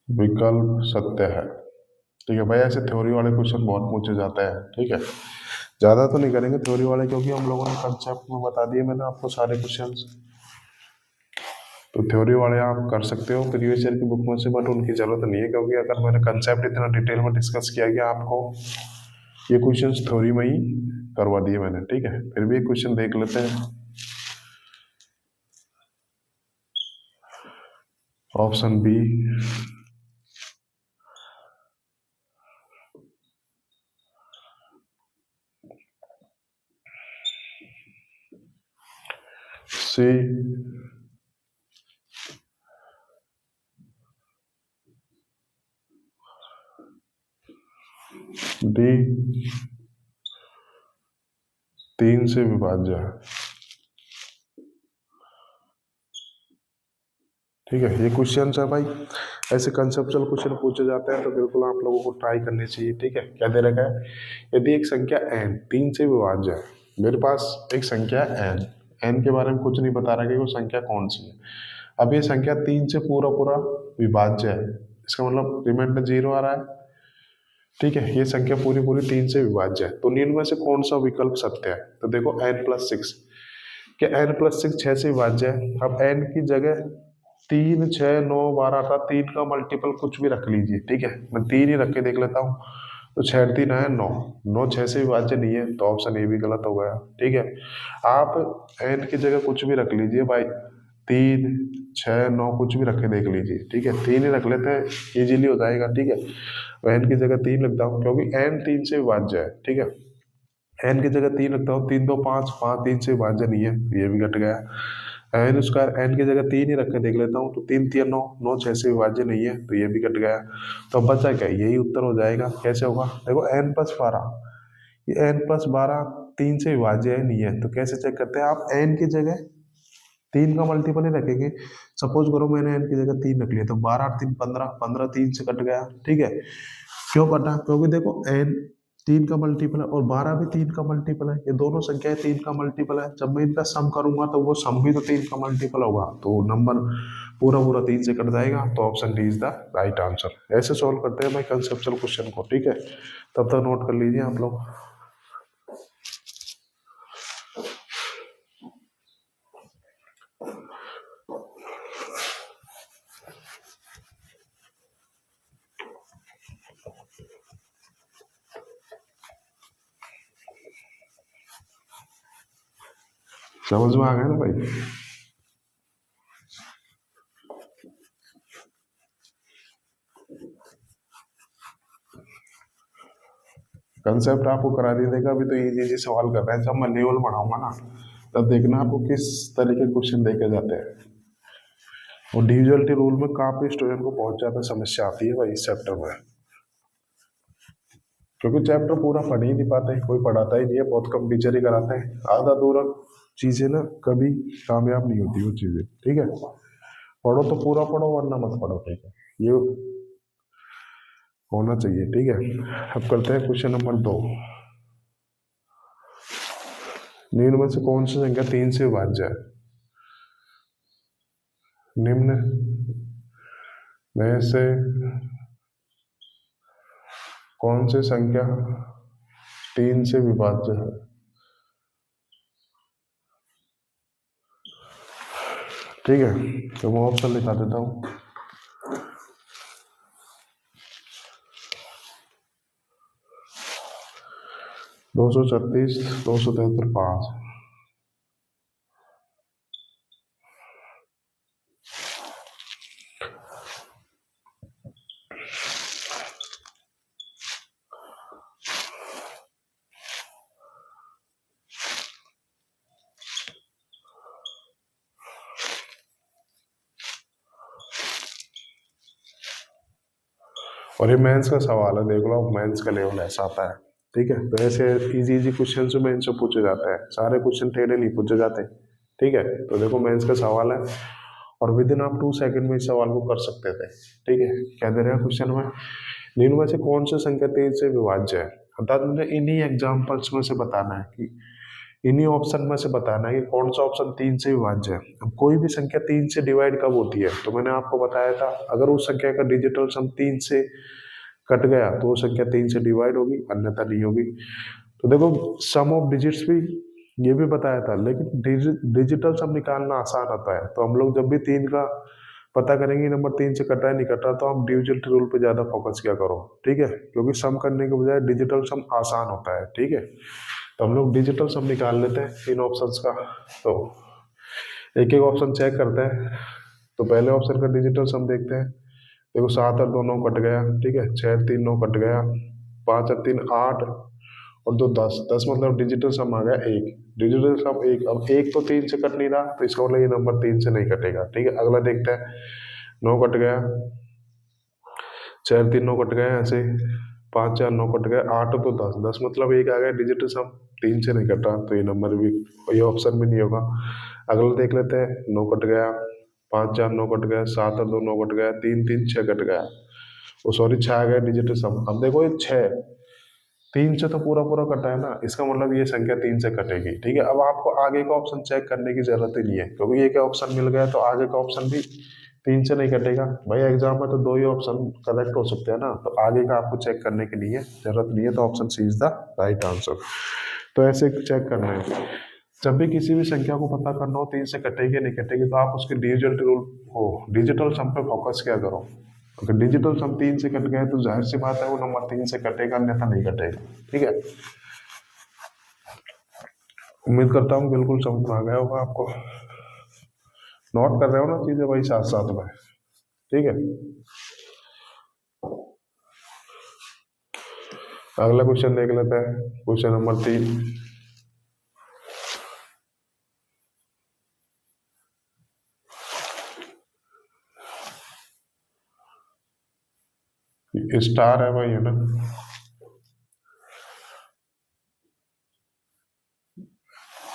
विकल्प सत्य है, ठीक है भाई। ऐसे थ्योरी वाले क्वेश्चन बहुत पूछे जाते हैं, ठीक है। ज्यादा तो नहीं करेंगे थ्योरी वाले, क्योंकि हम लोगों ने कंसेप्ट में बता दिए मैंने आपको सारे क्वेश्चंस। तो थ्योरी वाले आप कर सकते हो प्रीवियस ईयर की बुक में से, बट उनकी जरूरत नहीं है, क्योंकि अगर मैंने कंसेप्ट इतना डिटेल में डिस्कस किया कि आपको ये क्वेश्चंस थ्योरी में ही करवा दिए मैंने, ठीक है। फिर भी एक क्वेश्चन देख लेते हैं। ऑप्शन बी, सी, डी 3 से विभाज्य है, ठीक है। ये क्वेश्चन है भाई, ऐसे कंसेप्चुअल क्वेश्चन पूछे जाते हैं, तो बिल्कुल आप लोगों को ट्राई करनी चाहिए, ठीक है। क्या दे रखा है, यदि एक संख्या n 3 से विभाज्य है, मेरे पास एक संख्या n के बारे में कुछ नहीं बता रहा कि वो संख्या कौन सी है। अब ये संख्या 3 से पूरा पूरा विभाज्य है, इसका मतलब रिमाइंडर 0 आ रहा है, ठीक है। ये संख्या पूरी पूरी 3 से विभाज्य है, तो निम्न में से कौन सा विकल्प सत्य है। तो देखो n+6, क्या n+6 6 से विभाज्य है। अब n की जगह 3 6 9 12 था, 3 का मल्टीपल कुछ भी रख लीजिए, ठीक है। मैं 3 ही रख के देख लेता हूँ। तो 6 3 है 9, 9 6 से विभाज्य नहीं है, तो ऑप्शन ए भी गलत हो गया, ठीक है। आप n की जगह कुछ भी रख लीजिए भाई, 3 6 9 कुछ भी रख के देख लीजिए, ठीक है। 3 ही रख लेते हैं, इजीली हो जाएगा, ठीक है। n की जगह 3 लगता हूँ, क्योंकि n 3 से विभाज्य है, ठीक है। n की जगह 3 लगता हूँ, 3 2 5, 5 3 से विभाज्य नहीं है, तो ये भी घट गया। एन स्क्वायर n की जगह 3 ही रख के देख लेता हूँ, तो 3 3 9, 9 6 से विभाज्य नहीं है, तो ये भी कट गया। तो अब बचा क्या, यही उत्तर हो जाएगा। कैसे होगा, देखो n+12, ये n+12 3 से विभाज्य है नहीं है, तो कैसे चेक करते हैं आप, n की जगह तीन का मल्टीपल ही रखेंगे। सपोज करो मैंने n की जगह 3 रख लिया तो 12 और 3 15, 15 3 से कट गया, ठीक है। क्यों कटा? क्योंकि देखो n 3 का मल्टीपल है और 12 भी 3 का मल्टीपल है, ये दोनों संख्याएं 3 का मल्टीपल है। जब मैं इनका सम करूंगा तो वो सम भी तो 3 का मल्टीपल होगा, तो नंबर पूरा पूरा 3 से कट जाएगा। तो option D is the right answer. ऐसे सॉल्व करते हैं भाई कंसेप्चुअल क्वेश्चन को, ठीक है। तब तक नोट कर लीजिए आप लोग। समझ में आ गया ना भाई? कंसेप्ट आपको करा दिया देगा। अभी तो इजी इजी सवाल कर रहे हैं, जब मैं लेवल बढ़ाऊंगा ना तब देखना आपको किस तरीके के क्वेश्चन देखे जाते हैं। और डिविजिबिलिटी रूल में काफी स्टूडेंट को बहुत ज्यादा समस्या आती है भाई इस चैप्टर में, क्योंकि चैप्टर पूरा पढ़ ही नहीं पाते, कोई पढ़ाता ही नहीं है, बहुत कम टीचर ही कराते हैं। आधा अधूरा चीजें ना कभी कामयाब नहीं होती वो चीजें, ठीक है। पढ़ो तो पूरा पढ़ो वरना मत पढ़ो, ठीक है, ये होना चाहिए, ठीक है। अब करते हैं क्वेश्चन नंबर 2। निम्न में से कौन सी संख्या 3 से विभाज्य है? निम्न में से कौन सी संख्या 3 से विभाज्य है? ठीक है, तो मैं ऑप्शन लिखा देता हूं। 236, 273, 5। और ये मेंस का सवाल है, देख लो, मेंस का लेवल ऐसा आता है, ठीक है। तो ऐसे इजी इजी क्वेश्चन से मेंस से पूछे जाते हैं, सारे क्वेश्चन टेढ़े नहीं पूछे जाते, ठीक है। तो देखो मेंस का सवाल है और विद इन आप 2 सेकंड में इस सवाल को कर सकते थे, ठीक है। क्या दे रहे हैं क्वेश्चन में? निम्न में से कौन सी संख्या 3 से विभाज्य है? अर्थात मुझे इन्हीं एग्जाम्पल्स में से बताना है कि इन्हीं ऑप्शन में से बताना है कि कौन सा ऑप्शन 3 से विभाज्य है। अब कोई भी संख्या 3 से डिवाइड कब होती है? तो मैंने आपको बताया था, अगर उस संख्या का डिजिटल सम 3 से कट गया तो वो संख्या 3 से डिवाइड होगी, अन्यथा नहीं होगी। तो देखो सम ऑफ डिजिट्स भी ये भी बताया था, लेकिन डिजिटल सम निकालना आसान होता है। तो हम लोग जब भी 3 का पता करेंगे नंबर 3 से कट रहा है नहीं कट रहा, तो हम डिविजिबिलिटी रूल पे ज्यादा फोकस किया करो, ठीक है। क्योंकि सम करने के बजाय डिजिटल सम आसान होता है, ठीक है। तो हम लोग डिजिटल सम निकाल लेते हैं इन ऑप्शंस का। तो एक एक ऑप्शन चेक करते हैं। तो पहले ऑप्शन का डिजिटल सम देखते हैं। देखो 7 और 2 9 कट गया, ठीक है। 6 और 3 9 कट गया, 5 और 3 8 और 2 10, 10 मतलब डिजिटल सम आ गया 1। डिजिटल सम 1। अब 1 तो 3 से कट नहीं रहा, तो इसका मतलब ये नंबर 3 से नहीं कटेगा, ठीक है। अगला देखते हैं। 9 कट गया, 6 3 9 कट गए ऐसे, 5 4 9 कट गए, 8 तो 10, 10 मतलब 1 आ गया डिजिटल सम, 3 से नहीं कटा, तो ये नंबर भी, ये ऑप्शन भी नहीं होगा। अगला देख लेते हैं। 9 कट गया, 5 4 9 कट गया, 7 और 2 9 कट गया, 3 3 6 कट गया, वो सॉरी 6 आ गया डिजिटल सम। अब देखो ये 6 3 से तो पूरा पूरा कटा है ना, इसका मतलब ये संख्या 3 से कटेगी, ठीक है। अब आपको आगे का ऑप्शन चेक करने की जरूरत ही नहीं है, क्योंकि ये क्या ऑप्शन मिल गया तो आगे का ऑप्शन भी 3 से नहीं कटेगा भाई। एग्जाम में तो 2 ही ऑप्शन करेक्ट हो सकते हैं ना, तो आगे का आपको चेक करने के लिए जरूरत नहीं है। तो option C is the right answer. तो ऐसे चेक करना है, जब भी किसी भी संख्या को पता करना हो 3 से कटेगी नहीं कटेगी, तो आप उसके डिजिटल रूल हो डिजिटल सम पे फोकस क्या करो। अगर डिजिटल सम 3 से कट गए तो जाहिर सी बात है वो नंबर 3 से कटेगा, अन्यथा नहीं कटेगा, ठीक है। उम्मीद करता हूँ बिल्कुल समझ में आ गया होगा आपको। नोट कर रहे हो ना चीजें भाई साथ साथ में, ठीक है। अगला क्वेश्चन देख लेते हैं, क्वेश्चन नंबर 3। स्टार है भाई, है ना।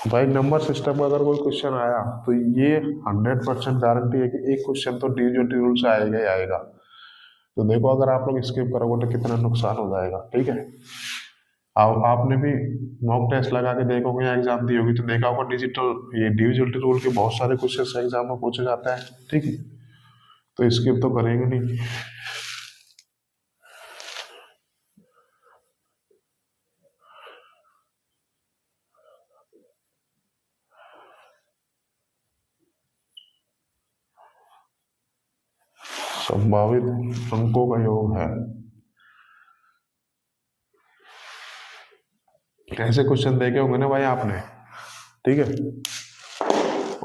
भाई नंबर सिस्टम का अगर कोई क्वेश्चन आया तो ये 100% गारंटी है कि एक क्वेश्चन तो डिविजन रूल से आएगा ही आएगा। तो देखो अगर आप लोग स्किप करोगे तो कितना नुकसान हो जाएगा। ठीक है, आपने भी मॉक टेस्ट लगा के देखोगे या एग्जाम दी होगी तो देखा होगा डिजिटल ये डिविजन रूल के बहुत सारे क्वेश्चन एग्जाम में पूछे जाते हैं। ठीक है, तो स्किप तो करेंगे नहीं। संभावित अंकों का योग है, ऐसे क्वेश्चन देखे होंगे ना भाई आपने। ठीक है,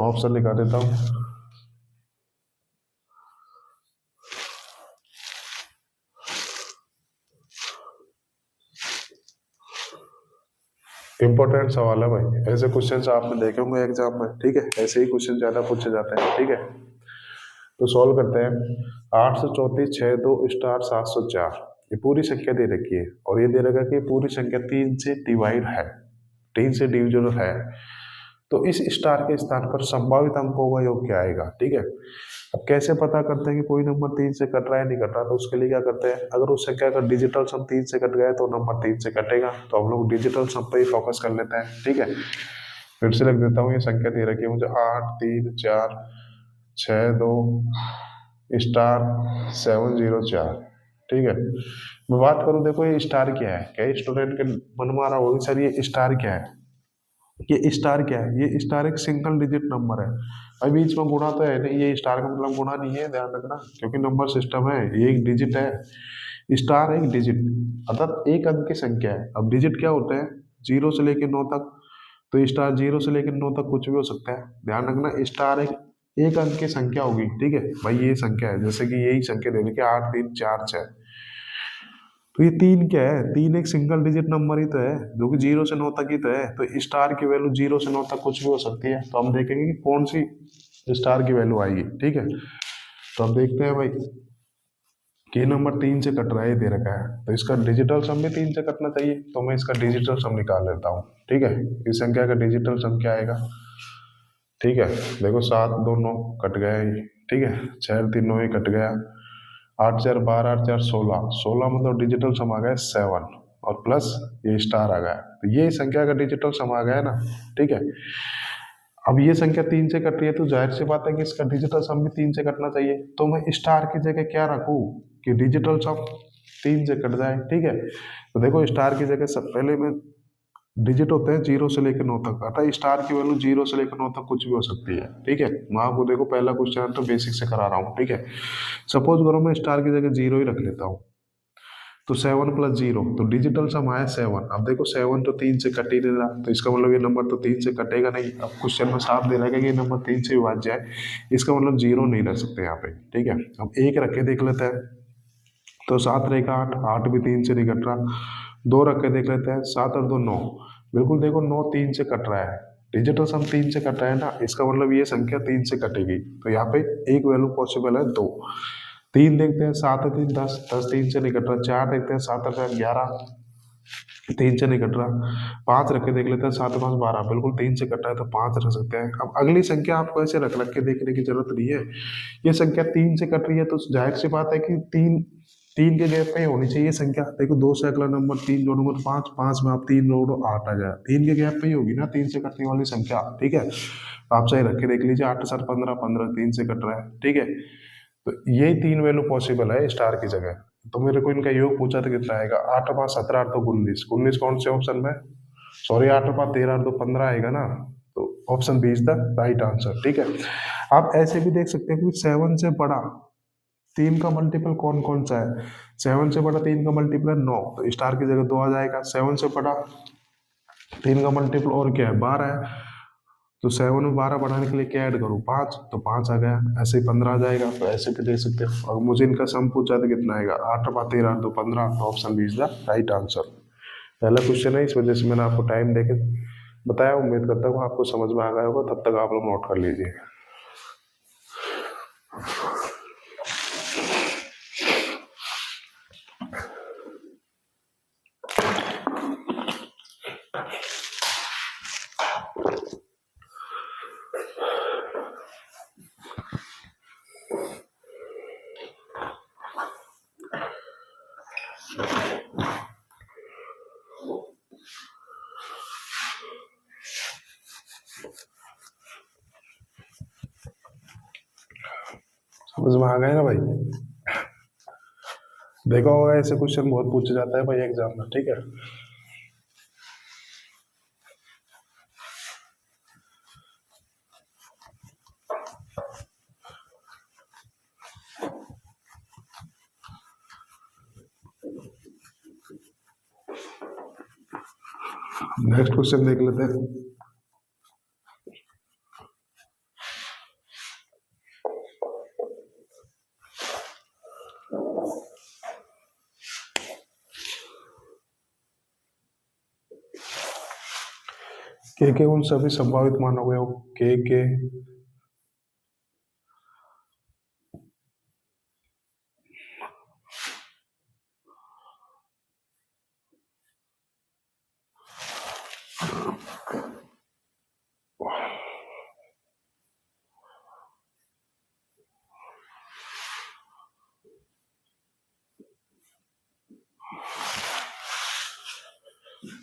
ऑप्शन लिखा देता हूँ। इंपॉर्टेंट सवाल है भाई, ऐसे क्वेश्चन आपने देखे होंगे एग्जाम में। ठीक है, ऐसे ही क्वेश्चन ज्यादा पूछे जाते हैं। ठीक है, तो सॉल्व करते हैं। 8 से 34 6 2 स्टार 704, ये पूरी संख्या दे रखी है और ये दे रखा है कि पूरी संख्या 3 से डिवाइड है, 3 से डिविजिबल है। तो इस स्टार के स्थान पर संभावित अंकों का योग क्या आएगा। ठीक है, अब कैसे पता करते हैं कि कोई नंबर 3 से कट रहा है नहीं कट रहा, तो उसके लिए क्या करते हैं, अगर उस संख्या का डिजिटल सम 3 से कट गया तो नंबर 3 से कटेगा, तो हम लोग डिजिटल सम पे ही फोकस कर लेते हैं। ठीक है, फिर से लिख देता हूँ, ये संख्या दे रखी है मुझे 8 3 4 6 2 स्टार 704। ठीक है, मैं बात करूँ, देखो ये स्टार क्या है, कई स्टूडेंट के मन में आ रहा होगा सर ये स्टार क्या है। ये स्टार क्या है, ये स्टार एक सिंगल डिजिट नंबर है। अभी बीच में गुणा तो है नहीं, ये स्टार का मतलब गुणा नहीं है, ध्यान रखना, क्योंकि नंबर सिस्टम है, ये एक डिजिट है। स्टार एक डिजिट अर्थात एक अंक की संख्या है। अब डिजिट क्या होते हैं, 0 से लेकर 9 तक, तो स्टार 0 से लेकर 9 तक कुछ भी हो सकता है। ध्यान रखना, स्टार एक अंक की संख्या होगी। ठीक है भाई, ये संख्या है, जैसे कि यही संख्या देने के 8 3 4 6, तो ये 3 क्या है, 3 एक सिंगल डिजिट नंबर ही तो है, जो कि 0 से 9 तक ही तो है। तो स्टार की वैल्यू 0 से 9 तक कुछ भी हो सकती है, तो हम देखेंगे कि कौन सी स्टार की वैल्यू आएगी। ठीक है, तो अब देखते हैं भाई कि नंबर 3 से कट रहा है, ये दे रखा है, तो इसका डिजिटल सम भी 3 से कटना चाहिए, तो मैं इसका डिजिटल सम निकाल लेता हूँ। ठीक है, इस संख्या का डिजिटल सम क्या आएगा। ठीक है, देखो 7 2 9 कट गया ये। ठीक है, 6 3 9 ही कट गया, 8 4 12 8 4 16, 16 मतलब डिजिटल सम आ गया 7 और प्लस ये स्टार आ गया, तो ये संख्या का डिजिटल सम आ गया ना। ठीक है, अब ये संख्या 3 से कट रही है, तो जाहिर सी बात है कि इसका डिजिटल सम भी 3 से कटना चाहिए, तो मैं स्टार की जगह क्या रखूँ कि डिजिटल सम 3 से कट जाए। ठीक है, तो देखो स्टार की जगह सब पहले मैं, डिजिट होते हैं 0 से लेकर 9 तक, अर्थात स्टार की वैल्यू 0 से लेकर 9 तक कुछ भी हो सकती है। ठीक है, मैं आपको देखो पहला क्वेश्चन तो बेसिक से करा रहा हूँ। ठीक है, सपोज करो मैं स्टार की जगह 0 ही रख लेता हूँ, तो 7 + 0, तो डिजिटल सम आया 7। अब देखो 7 तो 3 से कट ही नहीं रहा, तो इसका मतलब ये नंबर तो 3 से कटेगा नहीं। अब क्वेश्चन में साफ दे रहा है कि ये नंबर 3 से विभाज्य है, इसका मतलब 0 नहीं रख सकते यहाँ पे। ठीक है, अब एक रख के देख लेते हैं, तो 7 रहेगा 8, 8 भी 3 से नहीं कट रहा। 2 रख के देख लेते हैं, 7 और 2 9, बिल्कुल देखो 9 3 से कट रहा है, डिजिटल सम 3 से कट रहा है ना, इसका मतलब ये संख्या 3 से कटेगी, तो यहाँ पे एक वैल्यू पॉसिबल है 2। 3 देखते हैं, 7 3 10, 10 3 से नहीं कट रहा। 4 देखते हैं, 7 8 11, 3 से नहीं कट रहा। 5 रख के देख लेते हैं, 7 5 12, बिल्कुल 3 से कट रहा है, तो 5 रख सकते हैं। अब अगली संख्या आपको ऐसे रख रख के देखने की जरूरत नहीं है, ये संख्या 3 से कट रही है, तो जाहिर सी बात है कि 3 3 के गैप पे होनी चाहिए संख्या। देखो 2 से अगला नंबर 3 जोड़ोगे तो 5, 5 में आप 3 जोड़ो 8 आ जाए, 3 के गैप पे ही होगी ना 3 से कटने वाली संख्या। ठीक है, तो आप चाहे रख के देख लीजिए, 8 7 15 15 3 से कट रहा है। ठीक है, तो ये 3 वैल्यू पॉसिबल है स्टार की जगह। तो मेरे को इनका योग पूछा था कितना आएगा, 8 5 17 8 2 19, 19 कौन से ऑप्शन में, सॉरी 8 5 13 8 2 15 आएगा ना, तो option B is the right answer. ठीक है, आप ऐसे भी देख सकते हैं कि 7 से बड़ा 3 का मल्टीपल कौन कौन सा है। 7 से बड़ा 3 का मल्टीपल है 9, तो स्टार की जगह 2 आ जाएगा। 7 से बड़ा 3 का मल्टीपल और क्या है, 12 है, तो 7 में 12 बढ़ाने के लिए क्या ऐड करूँ, 5, तो 5 आ गया, ऐसे ही 15 आ जाएगा। तो ऐसे भी देख सकते हो। और मुझे इनका सम पूछा तो कितना आएगा, 8 5 13 8 2 15, तो option B is the right answer. पहला क्वेश्चन है, इस वजह से मैंने आपको टाइम देके बताया। उम्मीद करता हूँ आपको समझ में आ गया होगा, तब तक आप लोग नोट कर लीजिए। उसमें आ गए ना भाई। देखा होगा ऐसे क्वेश्चन बहुत पूछा जाता है भाई एग्जाम में, ठीक है। नेक्स्ट क्वेश्चन देख लेते हैं। के उन सभी संभावित मानों को के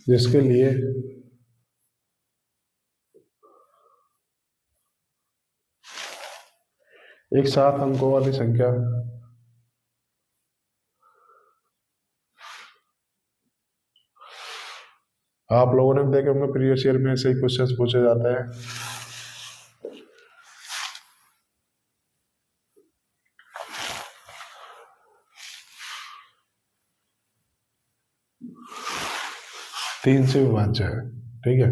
जिसके लिए एक 7 अंकों वाली संख्या आप लोगों ने देखे होंगे प्रीवियस ईयर में ऐसे ही क्वेश्चंस पूछे जाते हैं। तीन से विभाज्य है, ठीक है।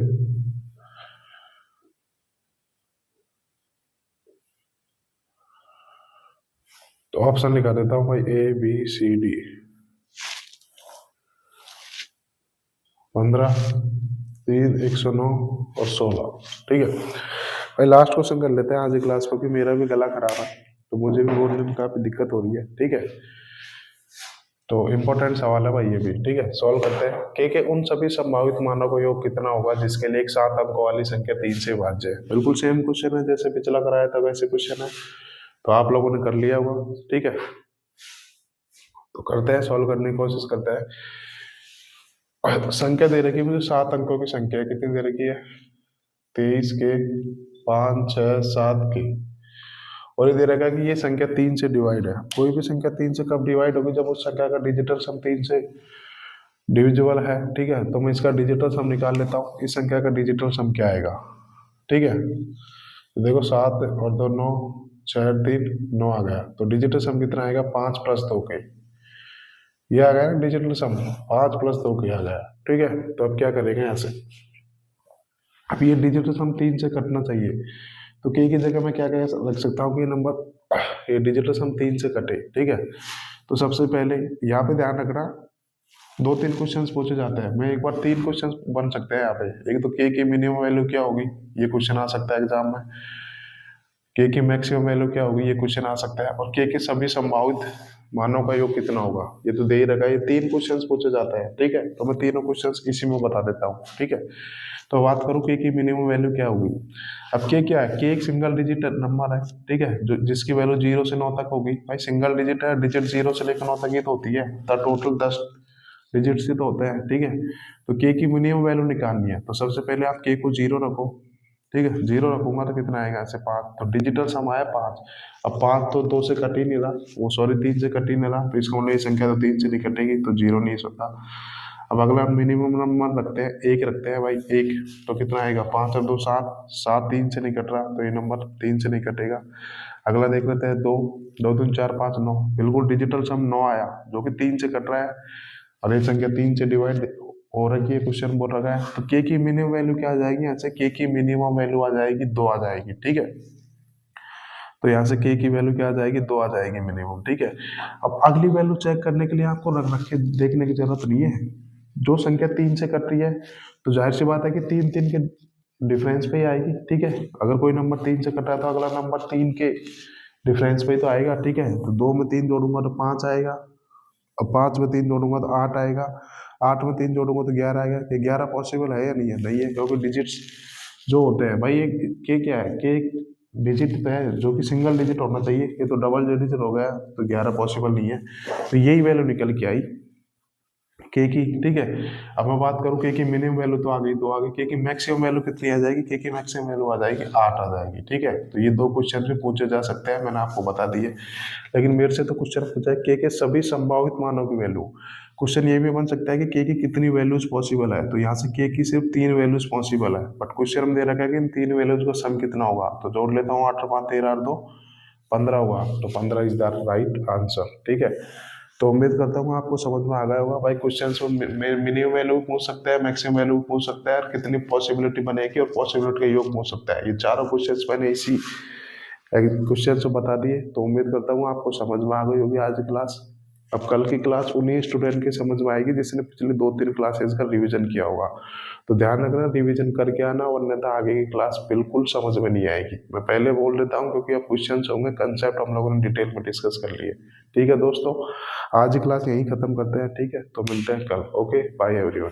तो ऑप्शन लिखा देता हूं भाई ABCD 15, 3, 109 और 16, ठीक है भाई। लास्ट क्वेश्चन कर लेते हैं आज की क्लास को, क्योंकि मेरा भी गला खराब है तो मुझे भी बोलने में काफी दिक्कत हो रही है, ठीक है। तो इम्पोर्टेंट सवाल है भाई ये भी, ठीक है। सॉल्व करते हैं के उन सभी संभावित मानों का योग कितना होगा जिसके लिए एक 7 अंकों वाली संख्या 3 से विभाज्य है। बिल्कुल सेम क्वेश्चन है जैसे पिछला कराया था वैसे क्वेश्चन है, तो आप लोगों ने कर लिया होगा, ठीक है। तो करते हैं, सॉल्व करने की कोशिश करते हैं। संख्या दे रखी है मुझे 7 अंकों की संख्या है, कितनी दे रखी है 23 के 5, 6, 7 की, और ये दे रखा है कि ये संख्या 3 से डिवाइड है। कोई भी संख्या 3 से कब डिवाइड होगी, जब उस संख्या का डिजिटल सम 3 से डिविजिबल है, ठीक है। तो मैं इसका डिजिटल सम निकाल लेता हूँ, इस संख्या का डिजिटल सम क्या आएगा, ठीक है। तो देखो 7 और 2 9, 6 3 9 आ गया, तो डिजिटल सम कितना आएगा 5 + 2 के, ये आ गया ना डिजिटल सम, 5 + 2 के आ गया, ठीक है। तो अब क्या करेंगे यहाँ से, अब ये डिजिटल सम 3 से कटना चाहिए, तो के की जगह मैं क्या क्या रख सकता हूँ कि ये नंबर ये डिजिटल सम 3 से कटे, ठीक है। तो सबसे पहले यहाँ पे ध्यान रखना 2-3 क्वेश्चंस पूछे जाते हैं, मैं एक बार 3 क्वेश्चंस बन सकते हैं यहाँ पे। एक तो के की मिनिमम वैल्यू क्या होगी, ये क्वेश्चन आ सकता है एग्जाम में। के की मैक्सिमम वैल्यू क्या होगी, ये क्वेश्चन आ सकता है। और के सभी संभावित मानों का योग कितना होगा, ये तो दे ही रखा है। ये 3 क्वेश्चंस पूछे जाते हैं, ठीक है। तो मैं तीनों क्वेश्चंस इसी में बता देता हूँ, ठीक है। तो बात करूँ के की मिनिमम वैल्यू क्या होगी। अब के क्या है, के एक सिंगल डिजिट नंबर है, ठीक है, जो जिसकी वैल्यू 0 से 9 तक होगी। भाई सिंगल डिजिट है, डिजिट 0 से लेकर 9 तक ही तो होती है, तो टोटल 10 डिजिट्स ही तो होते हैं, ठीक है। तो के की मिनिमम वैल्यू निकालनी है, तो सबसे पहले आप के को 0 रखो, ठीक है। 0 रखूंगा तो कितना आएगा ऐसे 5, तो डिजिटल सम आया 5। अब 5 तो 2 से कट ही नहीं रहा, वो सॉरी 3 से कट ही नहीं रहा, तो इसका मतलब ये संख्या तो 3 से नहीं कटेगी, तो 0 नहीं होता। अब अगला मिनिमम नंबर रखते हैं, 1 रखते हैं भाई, 1 तो कितना आएगा 5 और 2 7, 7 3 से नहीं कट रहा, तो ये नंबर 3 से नहीं कटेगा। अगला देख लेते हैं 2, 2 2 4 5 9, बिल्कुल डिजिटल सम 9 आया, जो कि 3 से कट रहा है, और ये संख्या 3 से डिवाइड हो रखी है, क्वेश्चन बोल रखा है। तो के की मिनिमम वैल्यू क्या आ जाएगी, यहाँ से के की मिनिमम वैल्यू आ जाएगी 2 आ जाएगी, ठीक है। तो यहाँ से के की वैल्यू क्या आ जाएगी 2 आ जाएगी मिनिमम, ठीक है। अब अगली वैल्यू चेक करने के लिए आपको रख रख के देखने की जरूरत नहीं है। जो संख्या 3 से कट रही है तो जाहिर सी बात है कि 3 3 के डिफरेंस पे ही आएगी, ठीक है। अगर कोई नंबर 3 से कट रहा है तो अगला नंबर 3 के डिफरेंस पे ही तो आएगा, ठीक है। तो 2 में 3 जोड़ूंगा तो 5 आएगा, अब 5 में 3 जोड़ूंगा तो 8 आएगा, 8 में 3 जोड़ूंगा तो 11 आएगा। ये 11 पॉसिबल है या नहीं है, नहीं है, क्योंकि डिजिट्स जो होते हैं भाई, ये के क्या है, के डिजिट तो है जो कि सिंगल डिजिट होना चाहिए, ये तो डबल डिजिट हो गया, तो 11 पॉसिबल नहीं है। तो यही वैल्यू निकल के आई के की, ठीक है। अब मैं बात करूँ के की मिनिमम वैल्यू तो आ गई, दो आ गई। के की मैक्सिमम वैल्यू कितनी आ जाएगी? के की मैक्सिमम वैल्यू आ जाएगी 8 आ जाएगी, ठीक है। तो ये दो क्वेश्चन भी पूछे जा सकते हैं, मैंने आपको बता दिए। लेकिन मेरे से तो क्वेश्चन पूछा है के सभी संभावित मानों की वैल्यू। क्वेश्चन ये भी बन सकता है कि के की कितनी वैल्यूज पॉसिबल है, तो यहाँ से के की सिर्फ 3 वैल्यूज पॉसिबल है, बट क्वेश्चन में दे रखा है कि इन 3 वैल्यूज का सम कितना होगा। तो जोड़ लेता हूँ, 8 और 5 13 और 2 15 हुआ, तो 15 इज द राइट आंसर, ठीक है। तो उम्मीद करता हूँ आपको समझ में आ गया होगा भाई। क्वेश्चन मिनिमम वैल्यू पूछ सकता है, मैक्सिमम वैल्यू पूछ सकता है, और कितनी पॉसिबिलिटी बनेगी और पॉसिबिलिटी का योग पूछ सकता है। ये चारों क्वेश्चन मैंने इसी क्वेश्चन से बता दिए। तो उम्मीद करता हूँ आपको समझ में आ गई होगी आज की क्लास। अब कल की क्लास उन्हीं स्टूडेंट की समझ में आएगी जिसने पिछले 2-3 क्लासेस का रिवीजन किया होगा। तो ध्यान रखना, रिवीजन करके आना, वरना आगे की क्लास बिल्कुल समझ में नहीं आएगी। मैं पहले बोल देता हूँ क्योंकि अब क्वेश्चन होंगे, कंसेप्ट हम लोगों ने डिटेल में डिस्कस कर लिए। ठीक है दोस्तों, आज की क्लास यहीं खत्म करते हैं, ठीक है। तो मिलते हैं कल। Okay, bye everyone.